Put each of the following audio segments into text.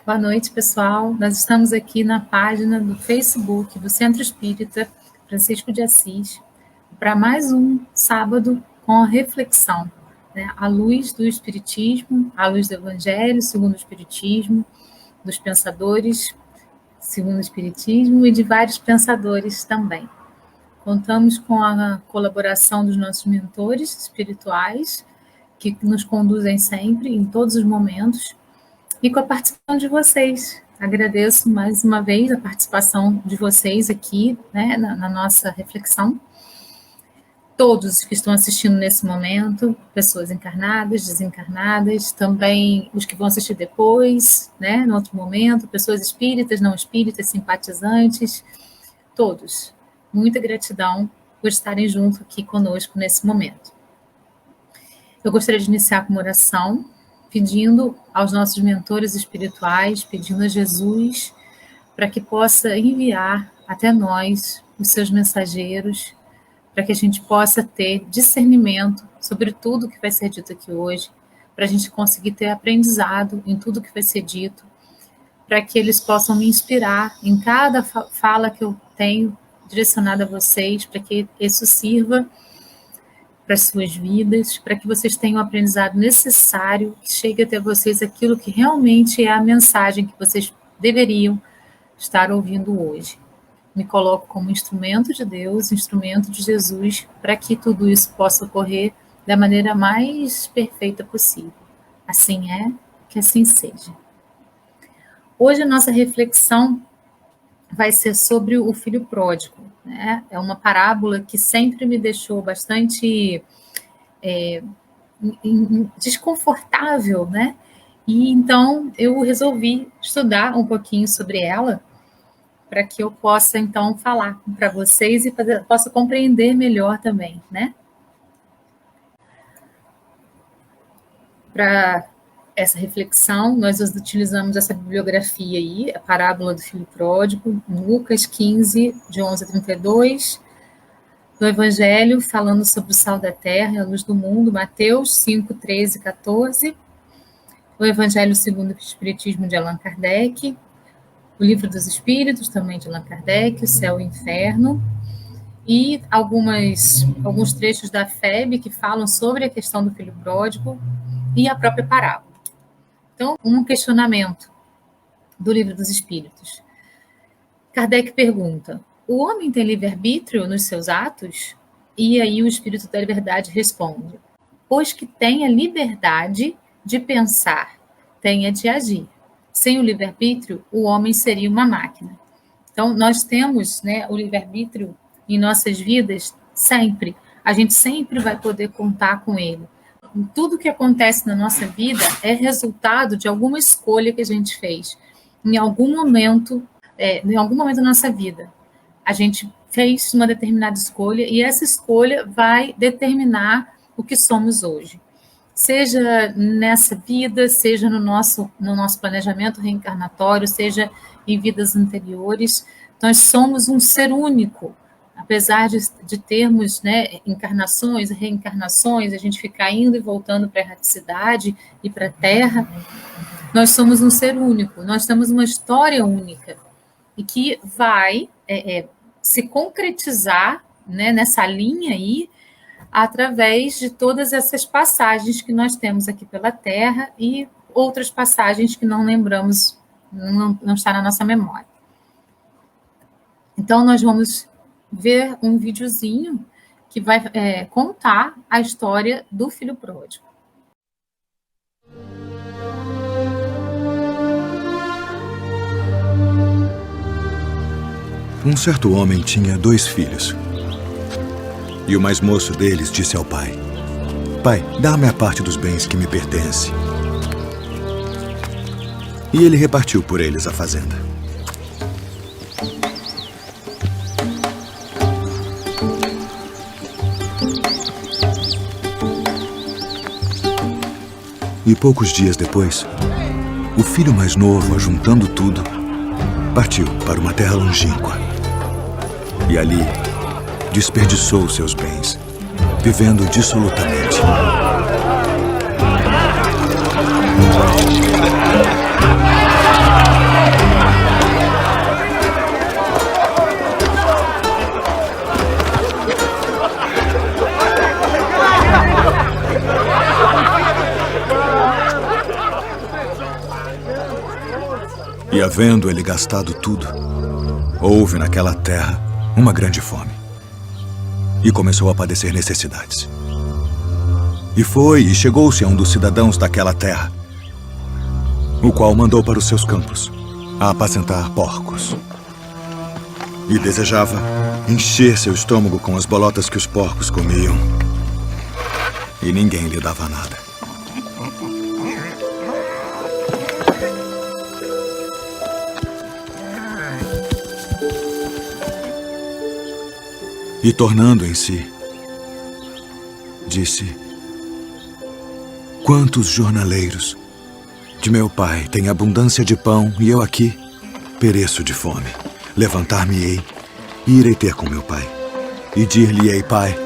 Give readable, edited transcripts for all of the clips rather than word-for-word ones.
Boa noite, pessoal. Nós estamos aqui na página do Facebook do Centro Espírita Francisco de Assis para mais um sábado com a reflexão, né? À luz do Espiritismo, à luz do Evangelho segundo o Espiritismo, dos pensadores segundo o Espiritismo e de vários pensadores também. Contamos com a colaboração dos nossos mentores espirituais, que nos conduzem sempre, em todos os momentos, e com a participação de vocês. Agradeço mais uma vez a participação de vocês aqui, né, na nossa reflexão. Todos que estão assistindo nesse momento, pessoas encarnadas, desencarnadas, também os que vão assistir depois, né, no outro momento, pessoas espíritas, não espíritas, simpatizantes, todos. Muita gratidão por estarem junto aqui conosco nesse momento. Eu gostaria de iniciar com uma oração, pedindo aos nossos mentores espirituais, pedindo a Jesus para que possa enviar até nós os seus mensageiros, para que a gente possa ter discernimento sobre tudo que vai ser dito aqui hoje, para a gente conseguir ter aprendizado em tudo que vai ser dito, para que eles possam me inspirar em cada fala que eu tenho direcionada a vocês, para que isso sirva para as suas vidas, para que vocês tenham o aprendizado necessário, que chegue até vocês aquilo que realmente é a mensagem que vocês deveriam estar ouvindo hoje. Me coloco como instrumento de Deus, instrumento de Jesus, para que tudo isso possa ocorrer da maneira mais perfeita possível. Assim é, que assim seja. Hoje a nossa reflexão vai ser sobre o filho pródigo, né? É uma parábola que sempre me deixou bastante desconfortável, né? E então eu resolvi estudar um pouquinho sobre ela para que eu possa então falar para vocês e possa compreender melhor também, né? Para essa reflexão, nós utilizamos essa bibliografia aí, a parábola do filho pródigo, Lucas 15, de 11 a 32, do Evangelho, falando sobre o sal da terra e a luz do mundo, Mateus 5, 13 e 14, o Evangelho segundo o Espiritismo de Allan Kardec, o Livro dos Espíritos, também de Allan Kardec, o Céu e o Inferno, e alguns trechos da FEB que falam sobre a questão do filho pródigo e a própria parábola. Então, um questionamento do Livro dos Espíritos. Kardec pergunta: o homem tem livre-arbítrio nos seus atos? E aí o Espírito da Liberdade responde: pois que tem a liberdade de pensar, tem a de agir. Sem o livre-arbítrio, o homem seria uma máquina. Então, nós temos, né, o livre-arbítrio em nossas vidas sempre. A gente sempre vai poder contar com ele. Tudo que acontece na nossa vida é resultado de alguma escolha que a gente fez. Em algum momento da nossa vida, a gente fez uma determinada escolha e essa escolha vai determinar o que somos hoje. Seja nessa vida, seja no nosso planejamento reencarnatório, seja em vidas anteriores, nós somos um ser único. Apesar de termos, né, encarnações, reencarnações, a gente ficar indo e voltando para a erraticidade e para a Terra, nós somos um ser único, nós temos uma história única e que vai se concretizar, né, nessa linha aí, através de todas essas passagens que nós temos aqui pela Terra e outras passagens que não lembramos, não está na nossa memória. Então, nós vamos ver um videozinho que vai contar a história do filho pródigo. Um certo homem tinha 2 filhos. E o mais moço deles disse ao pai: pai, dá-me a parte dos bens que me pertence. E ele repartiu por eles a fazenda. E poucos dias depois, o filho mais novo, ajuntando tudo, partiu para uma terra longínqua. E ali desperdiçou seus bens, vivendo dissolutamente. havendo ele gastado tudo, houve naquela terra uma grande fome. E começou a padecer necessidades. E foi e chegou-se a um dos cidadãos daquela terra, o qual mandou para os seus campos a apacentar porcos. E desejava encher seu estômago com as bolotas que os porcos comiam. E ninguém lhe dava nada. E tornando em si, disse: quantos jornaleiros de meu pai têm abundância de pão e eu aqui pereço de fome. Levantar-me-ei e irei ter com meu pai e dir-lhe-ei: pai,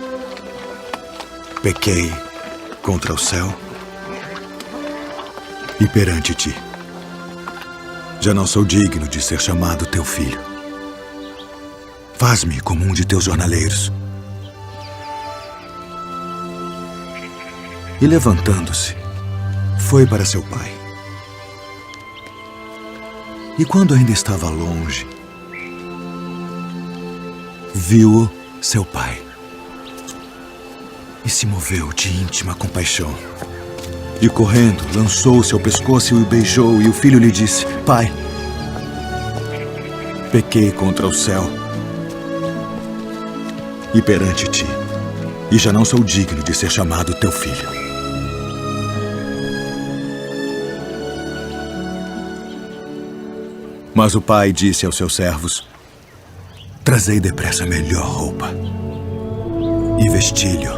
pequei contra o céu e perante ti. Já não sou digno de ser chamado teu filho. Faz-me como um de teus jornaleiros. E levantando-se, foi para seu pai. E quando ainda estava longe, viu-o seu pai. E se moveu de íntima compaixão. E correndo, lançou-se ao pescoço e o beijou. E o filho lhe disse: pai, pequei contra o céu e perante ti, e já não sou digno de ser chamado teu filho. Mas o pai disse aos seus servos: trazei depressa a melhor roupa e vestilho,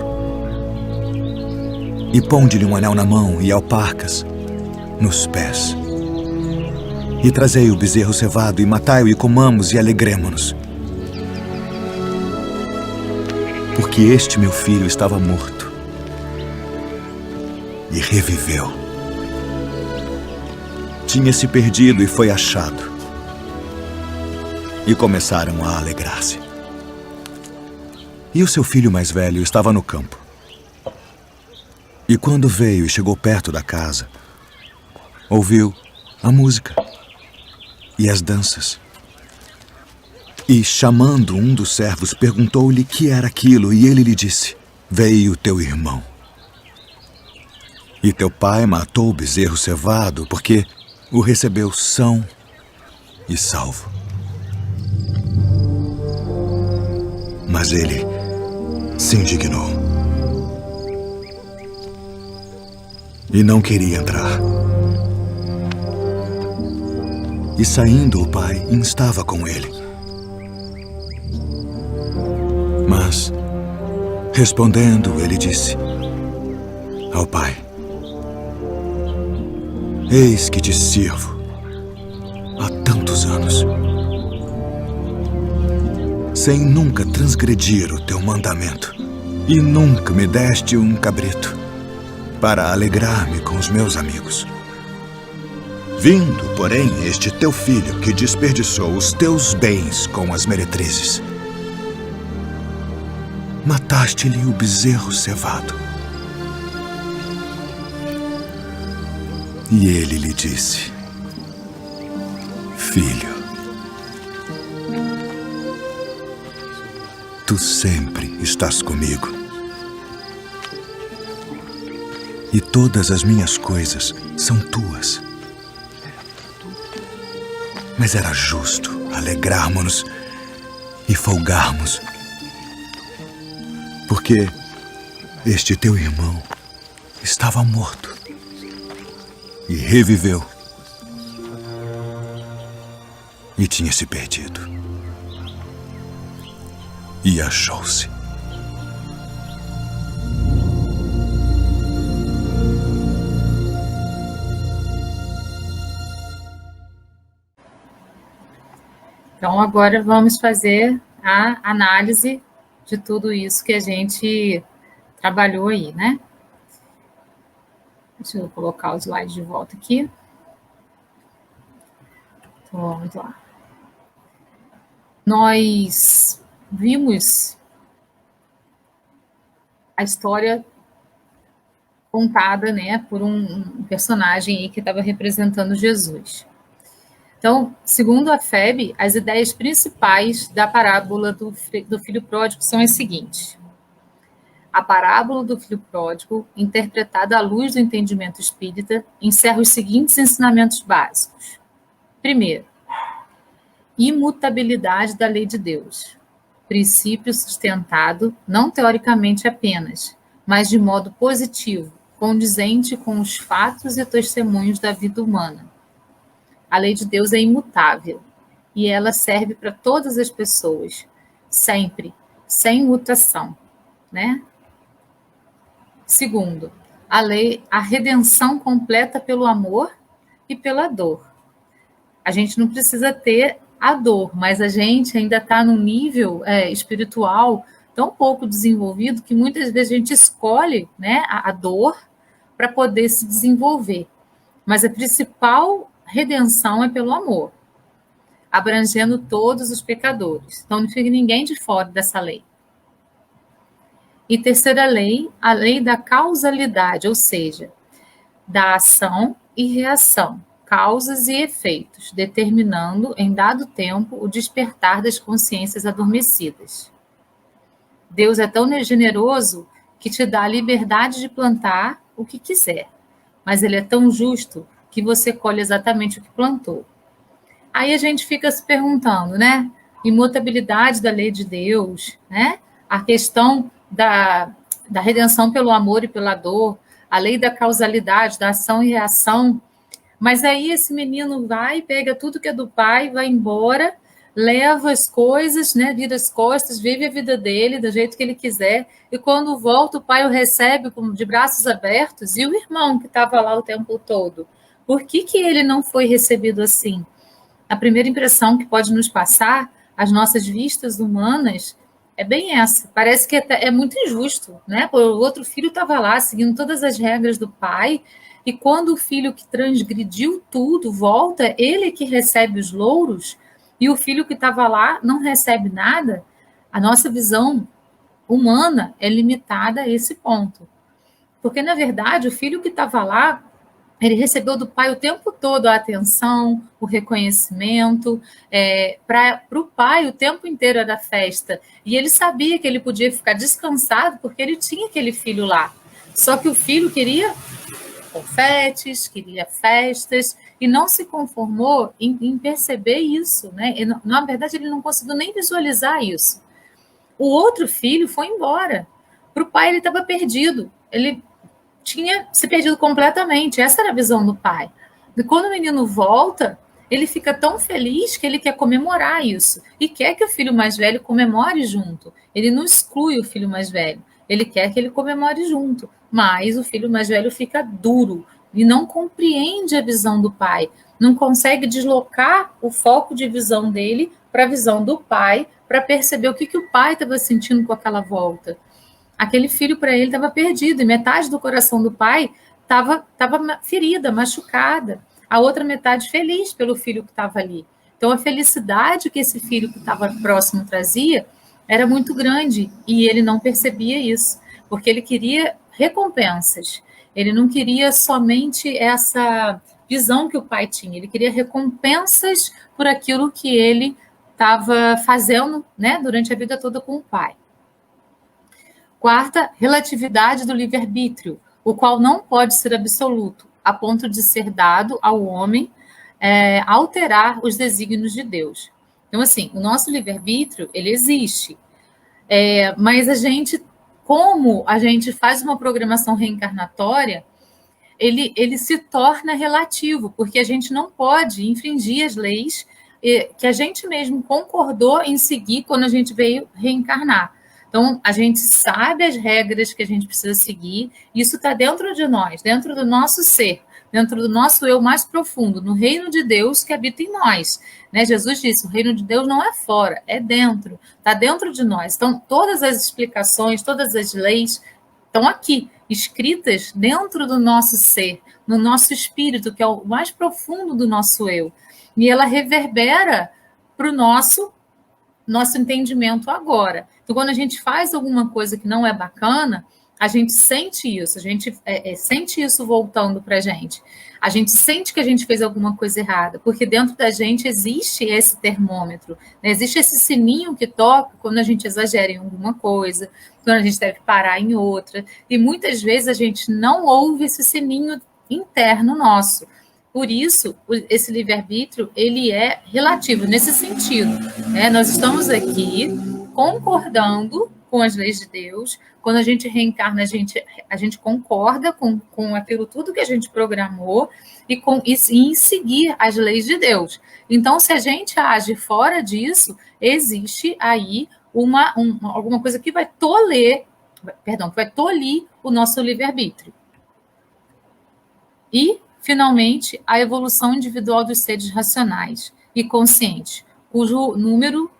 e ponde-lhe um anel na mão e alparcas nos pés. E trazei o bezerro cevado e matai-o e comamos e alegremo-nos. Porque este meu filho estava morto e reviveu. Tinha-se perdido e foi achado. E começaram a alegrar-se. E o seu filho mais velho estava no campo. E quando veio e chegou perto da casa, ouviu a música e as danças. E, chamando um dos servos, perguntou-lhe que era aquilo, e ele lhe disse: veio teu irmão. E teu pai matou o bezerro cevado, porque o recebeu são e salvo. Mas ele se indignou e não queria entrar. E saindo o pai instava com ele. Mas, respondendo, ele disse ao pai: eis que te sirvo há tantos anos, sem nunca transgredir o teu mandamento, e nunca me deste um cabrito para alegrar-me com os meus amigos. Vindo, porém, este teu filho que desperdiçou os teus bens com as meretrizes, mataste-lhe o bezerro cevado. E ele lhe disse: filho, tu sempre estás comigo, e todas as minhas coisas são tuas. Mas era justo alegrarmos-nos e folgarmos, porque este teu irmão estava morto e reviveu, e tinha se perdido e achou-se. Então, agora vamos fazer a análise de tudo isso que a gente trabalhou aí, né? Deixa eu colocar o slide de volta aqui. Então, vamos lá. Nós vimos a história contada, né, por um personagem aí que estava representando Jesus. Então, segundo a FEB, as ideias principais da parábola do filho pródigo são as seguintes. A parábola do filho pródigo, interpretada à luz do entendimento espírita, encerra os seguintes ensinamentos básicos. Primeiro, imutabilidade da lei de Deus. Princípio sustentado, não teoricamente apenas, mas de modo positivo, condizente com os fatos e testemunhos da vida humana. A lei de Deus é imutável e ela serve para todas as pessoas, sempre, sem mutação, né? Segundo, a redenção completa pelo amor e pela dor. A gente não precisa ter a dor, mas a gente ainda está num nível espiritual tão pouco desenvolvido que muitas vezes a gente escolhe, né, a dor para poder se desenvolver. Mas a principal redenção é pelo amor, abrangendo todos os pecadores. Então não fica ninguém de fora dessa lei. E terceira lei, a lei da causalidade, ou seja, da ação e reação, causas e efeitos, determinando, em dado tempo, o despertar das consciências adormecidas. Deus é tão generoso que te dá a liberdade de plantar o que quiser, mas Ele é tão justo que você colhe exatamente o que plantou. Aí a gente fica se perguntando, né? Imutabilidade da lei de Deus, né? A questão da redenção pelo amor e pela dor, a lei da causalidade, da ação e reação. Mas aí esse menino vai, pega tudo que é do pai, vai embora, leva as coisas, né, vira as costas, vive a vida dele do jeito que ele quiser, e quando volta o pai o recebe de braços abertos, e o irmão que estava lá o tempo todo? Por que ele não foi recebido assim? A primeira impressão que pode nos passar, as nossas vistas humanas, é bem essa. Parece que é muito injusto, né? O outro filho estava lá, seguindo todas as regras do pai, e quando o filho que transgrediu tudo volta, ele que recebe os louros, e o filho que estava lá não recebe nada. A nossa visão humana é limitada a esse ponto. Porque, na verdade, o filho que estava lá, ele recebeu do pai o tempo todo a atenção, o reconhecimento. Para o pai, o tempo inteiro era festa. E ele sabia que ele podia ficar descansado porque ele tinha aquele filho lá. Só que o filho queria confetes, queria festas, e não se conformou em perceber isso, né? E, na verdade, ele não conseguiu nem visualizar isso. O outro filho foi embora. Para o pai, ele estava perdido. Ele tinha se perdido completamente. Essa era a visão do pai. E quando o menino volta, ele fica tão feliz que ele quer comemorar isso. E quer que o filho mais velho comemore junto. Ele não exclui o filho mais velho. Ele quer que ele comemore junto. Mas o filho mais velho fica duro e não compreende a visão do pai. Não consegue deslocar o foco de visão dele para a visão do pai, para perceber o que o pai estava sentindo com aquela volta. Aquele filho, para ele, estava perdido, e metade do coração do pai estava ferida, machucada. A outra metade feliz pelo filho que estava ali. Então, a felicidade que esse filho que estava próximo trazia era muito grande, e ele não percebia isso, porque ele queria recompensas. Ele não queria somente essa visão que o pai tinha, ele queria recompensas por aquilo que ele estava fazendo, né, durante a vida toda com o pai. Quarta, relatividade do livre-arbítrio, o qual não pode ser absoluto, a ponto de ser dado ao homem alterar os desígnios de Deus. Então, assim, o nosso livre-arbítrio, ele existe, mas a gente, como a gente faz uma programação reencarnatória, ele se torna relativo, porque a gente não pode infringir as leis que a gente mesmo concordou em seguir quando a gente veio reencarnar. Então, a gente sabe as regras que a gente precisa seguir, isso está dentro de nós, dentro do nosso ser, dentro do nosso eu mais profundo, no reino de Deus que habita em nós. Né? Jesus disse, o reino de Deus não é fora, é dentro, está dentro de nós. Então, todas as explicações, todas as leis estão aqui, escritas dentro do nosso ser, no nosso espírito, que é o mais profundo do nosso eu. E ela reverbera para o nosso entendimento agora. Então, quando a gente faz alguma coisa que não é bacana, a gente sente isso, a gente sente isso voltando para a gente sente que a gente fez alguma coisa errada, porque dentro da gente existe esse termômetro, né? Existe esse sininho que toca quando a gente exagera em alguma coisa, quando a gente deve parar em outra, e muitas vezes a gente não ouve esse sininho interno nosso. Por isso, esse livre-arbítrio, ele é relativo nesse sentido, né? Nós estamos aqui concordando com as leis de Deus. Quando a gente reencarna, a gente concorda com aquilo tudo que a gente programou e em seguir as leis de Deus. Então, se a gente age fora disso, existe aí alguma coisa que vai tolir o nosso livre-arbítrio. E, finalmente, a evolução individual dos seres racionais e conscientes, cujo número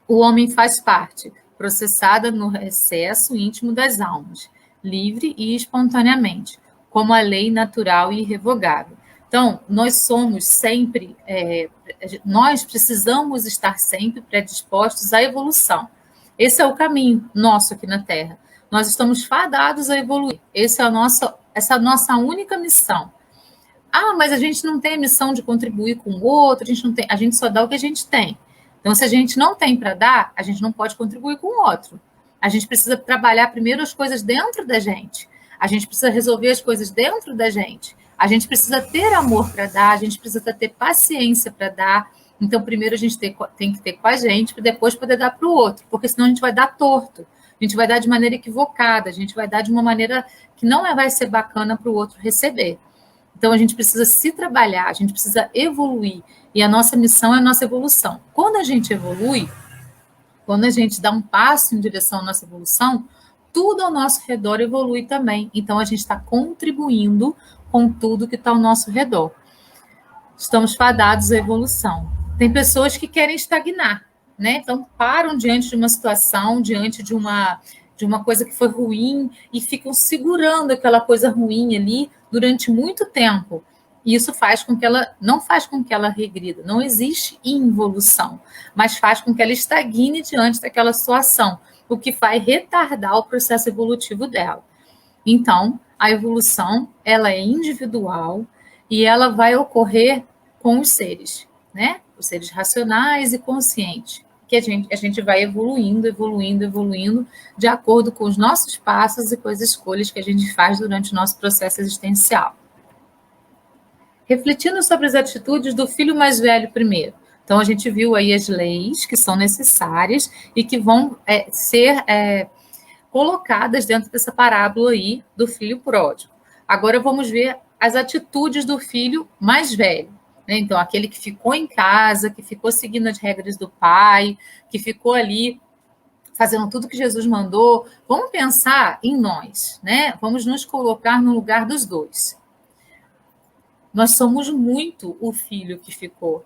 o homem faz parte, processada no recesso íntimo das almas, livre e espontaneamente, como a lei natural e irrevogável. Então, nós somos sempre, nós precisamos estar sempre predispostos à evolução. Esse é o caminho nosso aqui na Terra. Nós estamos fadados a evoluir. Essa é a nossa única missão. Ah, mas a gente não tem a missão de contribuir com o outro, a gente só dá o que a gente tem. Então, se a gente não tem para dar, a gente não pode contribuir com o outro. A gente precisa trabalhar primeiro as coisas dentro da gente. A gente precisa resolver as coisas dentro da gente. A gente precisa ter amor para dar, a gente precisa ter paciência para dar. Então, primeiro a gente tem que ter com a gente, para depois poder dar para o outro, porque senão a gente vai dar torto. A gente vai dar de maneira equivocada, a gente vai dar de uma maneira que não vai ser bacana para o outro receber. Então, a gente precisa se trabalhar, a gente precisa evoluir. E a nossa missão é a nossa evolução. Quando a gente evolui, quando a gente dá um passo em direção à nossa evolução, tudo ao nosso redor evolui também. Então, a gente está contribuindo com tudo que está ao nosso redor. Estamos fadados à evolução. Tem pessoas que querem estagnar, né? Então, param diante de uma situação, diante de uma coisa que foi ruim e ficam segurando aquela coisa ruim ali durante muito tempo. E isso não faz com que ela regrida, não existe involução, mas faz com que ela estagne diante daquela situação, o que vai retardar o processo evolutivo dela. Então, a evolução, ela é individual e ela vai ocorrer com os seres, né? Os seres racionais e conscientes, que a gente vai evoluindo de acordo com os nossos passos e com as escolhas que a gente faz durante o nosso processo existencial. Refletindo sobre as atitudes do filho mais velho primeiro. Então, a gente viu aí as leis que são necessárias e que vão ser colocadas dentro dessa parábola aí do filho pródigo. Agora, vamos ver as atitudes do filho mais velho. Né? Então, aquele que ficou em casa, que ficou seguindo as regras do pai, que ficou ali fazendo tudo que Jesus mandou. Vamos pensar em nós, né? Vamos nos colocar no lugar dos dois. Nós somos muito o filho que ficou.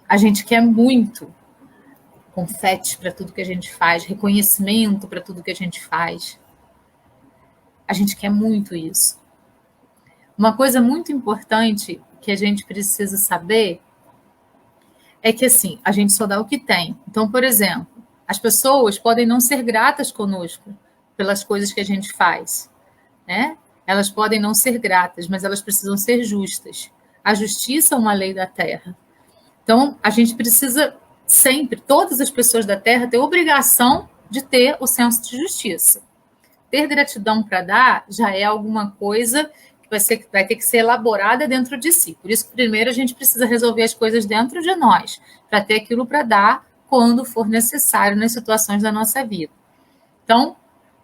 A gente quer muito confete para tudo que a gente faz, reconhecimento para tudo que a gente faz. A gente quer muito isso. Uma coisa muito importante que a gente precisa saber é que, assim, a gente só dá o que tem. Então, por exemplo, as pessoas podem não ser gratas conosco pelas coisas que a gente faz, né? Elas podem não ser gratas, mas elas precisam ser justas. A justiça é uma lei da Terra. Então, a gente precisa sempre, todas as pessoas da Terra, ter obrigação de ter o senso de justiça. Ter gratidão para dar já é alguma coisa que vai ter que ser elaborada dentro de si. Por isso, primeiro, a gente precisa resolver as coisas dentro de nós, para ter aquilo para dar quando for necessário nas situações da nossa vida. Então,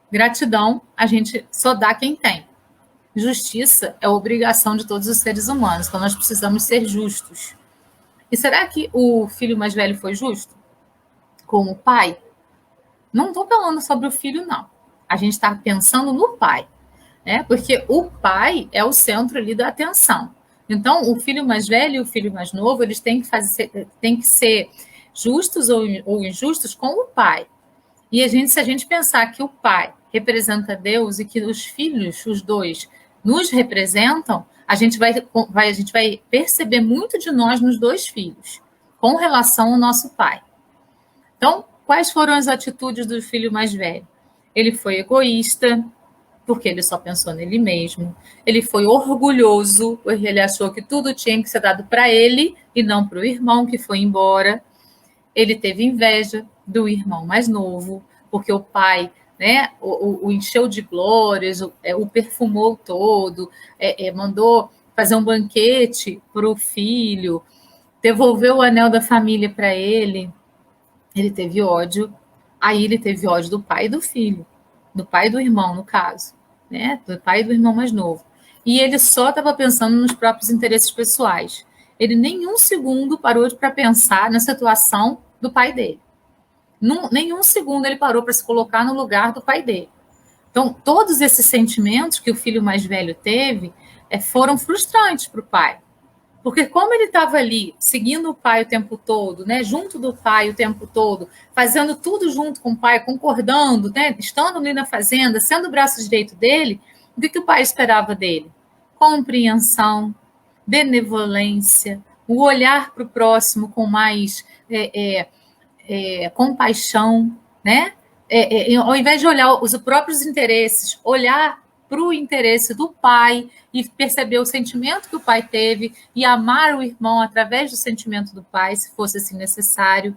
gratidão, a gente só dá quem tem. Justiça é obrigação de todos os seres humanos, então nós precisamos ser justos. E será que o filho mais velho foi justo com o pai? Não estou falando sobre o filho, não. A gente está pensando no pai, né? Porque o pai é o centro ali da atenção. Então, o filho mais velho e o filho mais novo, eles têm que ser justos ou injustos com o pai. E se a gente pensar que o pai representa Deus e que os filhos, os dois, nos representam, a gente vai perceber muito de nós nos dois filhos, com relação ao nosso pai. Então, quais foram as atitudes do filho mais velho? ele foi egoísta, porque ele só pensou nele mesmo. Ele foi orgulhoso, porque ele achou que tudo tinha que ser dado para ele e não para o irmão que foi embora. Ele teve inveja do irmão mais novo, porque o pai, né, o encheu de glórias, o perfumou todo, mandou fazer um banquete para o filho, devolveu o anel da família para ele. Ele teve ódio. Aí ele teve ódio do pai e do filho, do pai e do irmão, no caso, né? Do pai e do irmão mais novo. E ele só estava pensando nos próprios interesses pessoais. Ele nem um segundo parou para pensar na situação do pai dele. Nenhum segundo ele parou para se colocar no lugar do pai dele. Então, todos esses sentimentos que o filho mais velho teve foram frustrantes para o pai. Porque como ele estava ali, seguindo o pai o tempo todo, né, junto do pai o tempo todo, fazendo tudo junto com o pai, concordando, né, estando ali na fazenda, sendo o braço direito dele, o que o pai esperava dele? Compreensão, benevolência, o olhar para o próximo com mais compaixão, né? Ao invés de olhar os próprios interesses, olhar para o interesse do pai e perceber o sentimento que o pai teve e amar o irmão através do sentimento do pai, se fosse assim necessário,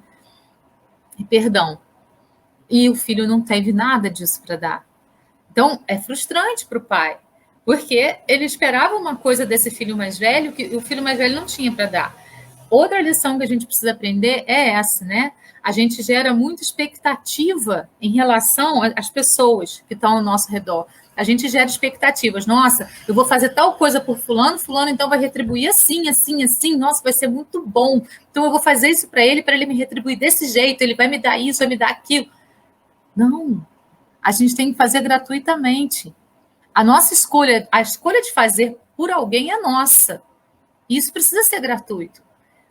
e perdão. E o filho não teve nada disso para dar. Então, é frustrante para o pai, porque ele esperava uma coisa desse filho mais velho que o filho mais velho não tinha para dar. Outra lição que a gente precisa aprender é essa, né? A gente gera muita expectativa em relação às pessoas que estão ao nosso redor. A gente gera expectativas. Nossa, eu vou fazer tal coisa por fulano então vai retribuir assim, assim, assim. Nossa, vai ser muito bom. Então eu vou fazer isso para ele me retribuir desse jeito. Ele vai me dar isso, vai me dar aquilo. Não. A gente tem que fazer gratuitamente. A nossa escolha, a escolha de fazer por alguém é nossa. Isso precisa ser gratuito.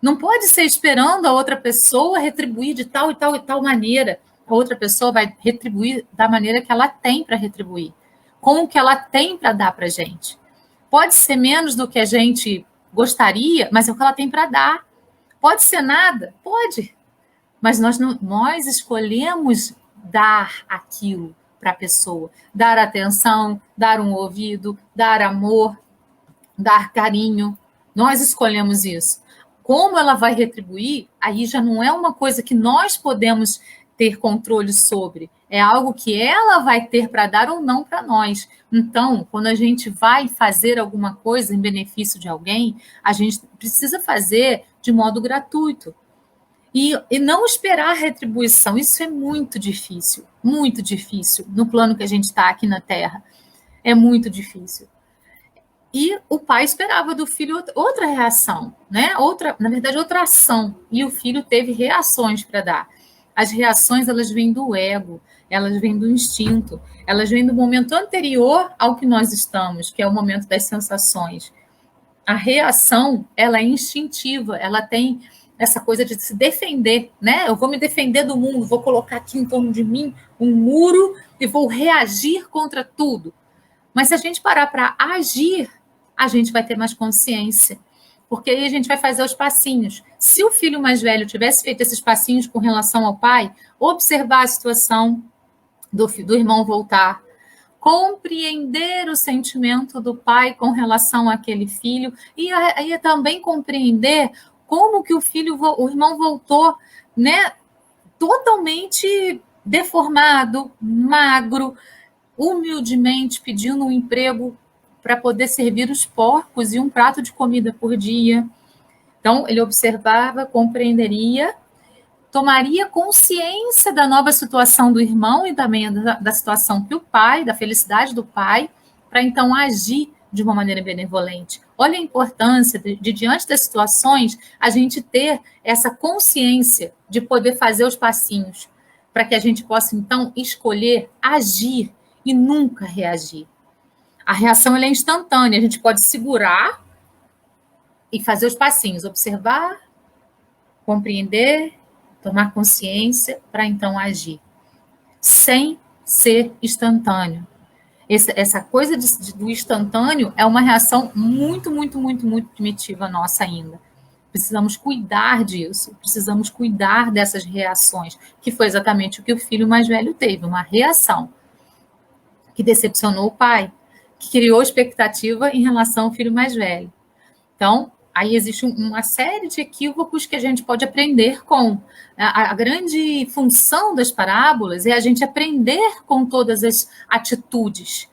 Não pode ser esperando a outra pessoa retribuir de tal e tal e tal maneira. A outra pessoa vai retribuir da maneira que ela tem para retribuir, com o que ela tem para dar para a gente. Pode ser menos do que a gente gostaria, mas é o que ela tem para dar. Pode ser nada? Pode. Mas nós escolhemos dar aquilo para a pessoa. Dar atenção, dar um ouvido, dar amor, dar carinho. Nós escolhemos isso. Como ela vai retribuir, aí já não é uma coisa que nós podemos ter controle sobre. É algo que ela vai ter para dar ou não para nós. Então, quando a gente vai fazer alguma coisa em benefício de alguém, a gente precisa fazer de modo gratuito. E não esperar retribuição. Isso é muito difícil no plano que a gente está aqui na Terra. É muito difícil. E o pai esperava do filho outra reação, né? Na verdade, outra ação. E o filho teve reações para dar. As reações, elas vêm do ego, elas vêm do instinto, elas vêm do momento anterior ao que nós estamos, que é o momento das sensações. A reação, ela é instintiva, ela tem essa coisa de se defender, né? Eu vou me defender do mundo, vou colocar aqui em torno de mim um muro e vou reagir contra tudo. Mas se a gente parar para agir, a gente vai ter mais consciência, porque aí a gente vai fazer os passinhos. Se o filho mais velho tivesse feito esses passinhos com relação ao pai, observar a situação do irmão voltar, compreender o sentimento do pai com relação àquele filho e também compreender como que o irmão voltou, né, totalmente deformado, magro, humildemente pedindo um emprego para poder servir os porcos e um prato de comida por dia. Então, ele observava, compreenderia, tomaria consciência da nova situação do irmão e também da situação que o pai, da felicidade do pai, para então agir de uma maneira benevolente. Olha a importância de diante das situações, a gente ter essa consciência de poder fazer os passinhos, para que a gente possa, então, escolher agir e nunca reagir. A reação ela é instantânea, a gente pode segurar e fazer os passinhos, observar, compreender, tomar consciência para então agir, sem ser instantâneo. Essa coisa do instantâneo é uma reação muito, muito, muito, muito primitiva nossa ainda. Precisamos cuidar disso, precisamos cuidar dessas reações, que foi exatamente o que o filho mais velho teve, uma reação. que decepcionou o pai, que criou expectativa em relação ao filho mais velho. Então, aí existe uma série de equívocos que a gente pode aprender com. A grande função das parábolas é a gente aprender com todas as atitudes.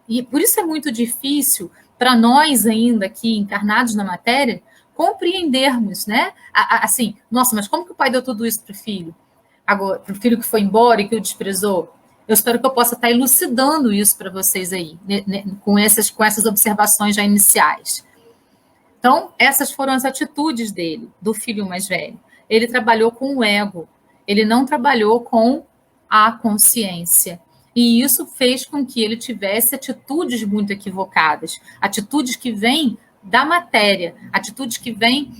E por isso é muito difícil para nós ainda aqui encarnados na matéria compreendermos, né? Assim, nossa, mas como que o pai deu tudo isso para o filho? Agora, para o filho que foi embora e que o desprezou? Eu espero que eu possa estar elucidando isso para vocês aí, né, com essas observações já iniciais. Então, essas foram as atitudes dele, do filho mais velho. Ele trabalhou com o ego, ele não trabalhou com a consciência. E isso fez com que ele tivesse atitudes muito equivocadas, atitudes que vêm da matéria, atitudes que vêm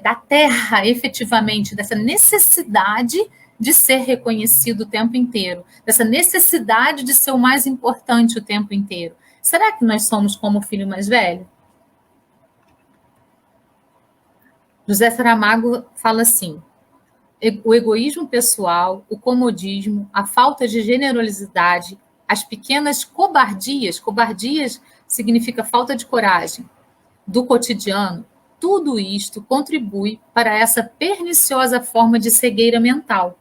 da terra, efetivamente, dessa necessidade de ser reconhecido o tempo inteiro, dessa necessidade de ser o mais importante o tempo inteiro. Será que nós somos como o filho mais velho? José Saramago fala assim: o egoísmo pessoal, o comodismo, a falta de generosidade, as pequenas cobardias significa falta de coragem, do cotidiano, tudo isto contribui para essa perniciosa forma de cegueira mental,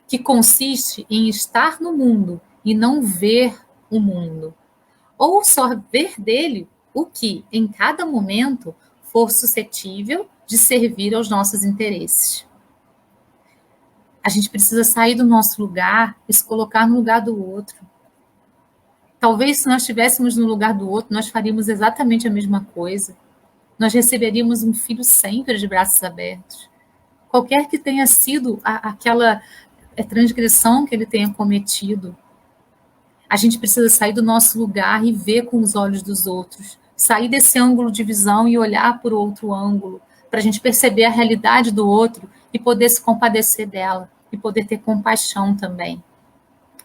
que consiste em estar no mundo e não ver o mundo, ou só ver dele o que, em cada momento, for suscetível de servir aos nossos interesses. A gente precisa sair do nosso lugar e se colocar no lugar do outro. Talvez, se nós estivéssemos no lugar do outro, nós faríamos exatamente a mesma coisa. Nós receberíamos um filho sempre de braços abertos. Qualquer que tenha sido aquela transgressão que ele tenha cometido. A gente precisa sair do nosso lugar e ver com os olhos dos outros. Sair desse ângulo de visão e olhar por outro ângulo, para a gente perceber a realidade do outro e poder se compadecer dela, e poder ter compaixão também.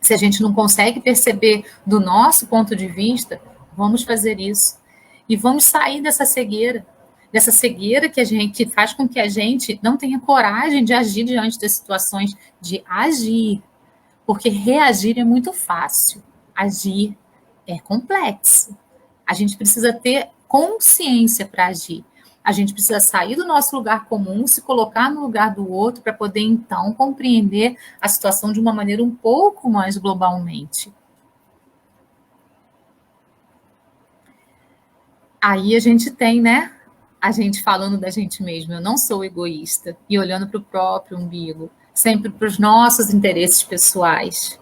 Se a gente não consegue perceber do nosso ponto de vista, vamos fazer isso. E vamos sair dessa cegueira que faz com que a gente não tenha coragem de agir diante das situações, de agir. Porque reagir é muito fácil, agir é complexo. A gente precisa ter consciência para agir. A gente precisa sair do nosso lugar comum, se colocar no lugar do outro, para poder, então, compreender a situação de uma maneira um pouco mais globalmente. Aí a gente tem, né? A gente falando da gente mesmo. Eu não sou egoísta. E olhando para o próprio umbigo. Sempre para os nossos interesses pessoais.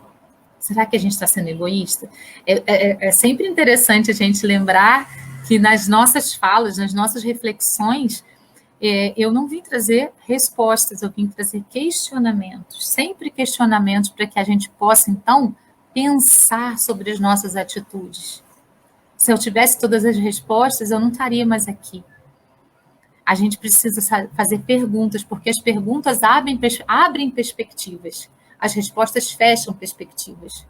Será que a gente está sendo egoísta? É sempre interessante a gente lembrar que nas nossas falas, nas nossas reflexões, eu não vim trazer respostas, eu vim trazer questionamentos, sempre questionamentos para que a gente possa, então, pensar sobre as nossas atitudes. Se eu tivesse todas as respostas, eu não estaria mais aqui. A gente precisa fazer perguntas, porque as perguntas abrem perspectivas, as respostas fecham perspectivas.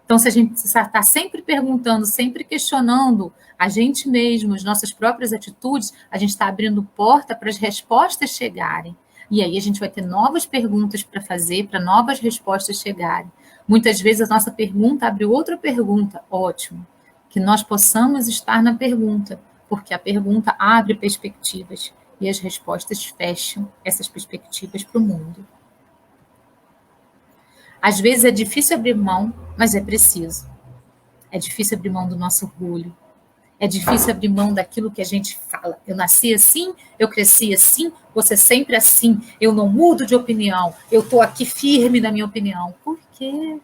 Então, se a gente está sempre perguntando, sempre questionando a gente mesmo, as nossas próprias atitudes, a gente está abrindo porta para as respostas chegarem. E aí a gente vai ter novas perguntas para fazer, para novas respostas chegarem. Muitas vezes a nossa pergunta abre outra pergunta. Ótimo. Que nós possamos estar na pergunta, porque a pergunta abre perspectivas e as respostas fecham essas perspectivas para o mundo. Às vezes é difícil abrir mão, mas é preciso. É difícil abrir mão do nosso orgulho. É difícil abrir mão daquilo que a gente fala. Eu nasci assim, eu cresci assim, você sempre assim. Eu não mudo de opinião. Eu estou aqui firme na minha opinião. Por quê?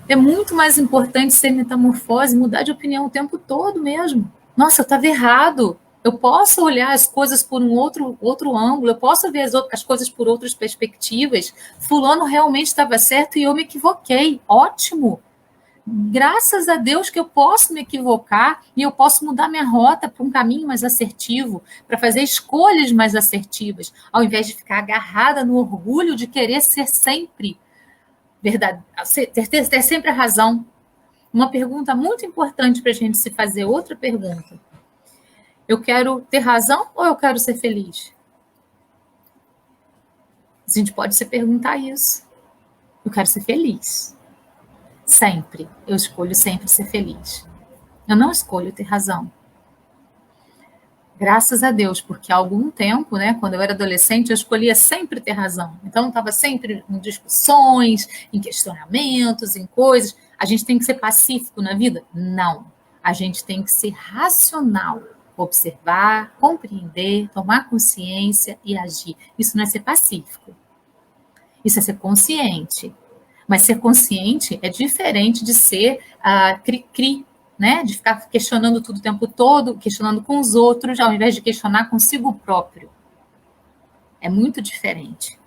É muito mais importante ser metamorfose, mudar de opinião o tempo todo mesmo. Nossa, eu estava errado. Eu posso olhar as coisas por um outro ângulo, eu posso ver as coisas por outras perspectivas. Fulano realmente estava certo e eu me equivoquei. Ótimo! Graças a Deus que eu posso me equivocar e eu posso mudar minha rota para um caminho mais assertivo, para fazer escolhas mais assertivas, ao invés de ficar agarrada no orgulho de querer ser sempre verdade, ter sempre a razão. Uma pergunta muito importante para a gente se fazer, outra pergunta. Eu quero ter razão ou eu quero ser feliz? A gente pode se perguntar isso. Eu quero ser feliz. Sempre. Eu escolho sempre ser feliz. Eu não escolho ter razão. Graças a Deus, porque há algum tempo, né, quando eu era adolescente, eu escolhia sempre ter razão. Então, eu estava sempre em discussões, em questionamentos, em coisas. A gente tem que ser pacífico na vida? Não. A gente tem que ser racional, observar, compreender, tomar consciência e agir. Isso não é ser pacífico. Isso é ser consciente. Mas ser consciente é diferente de ser cri-cri, né? De ficar questionando tudo o tempo todo, questionando com os outros, ao invés de questionar consigo próprio. É muito diferente.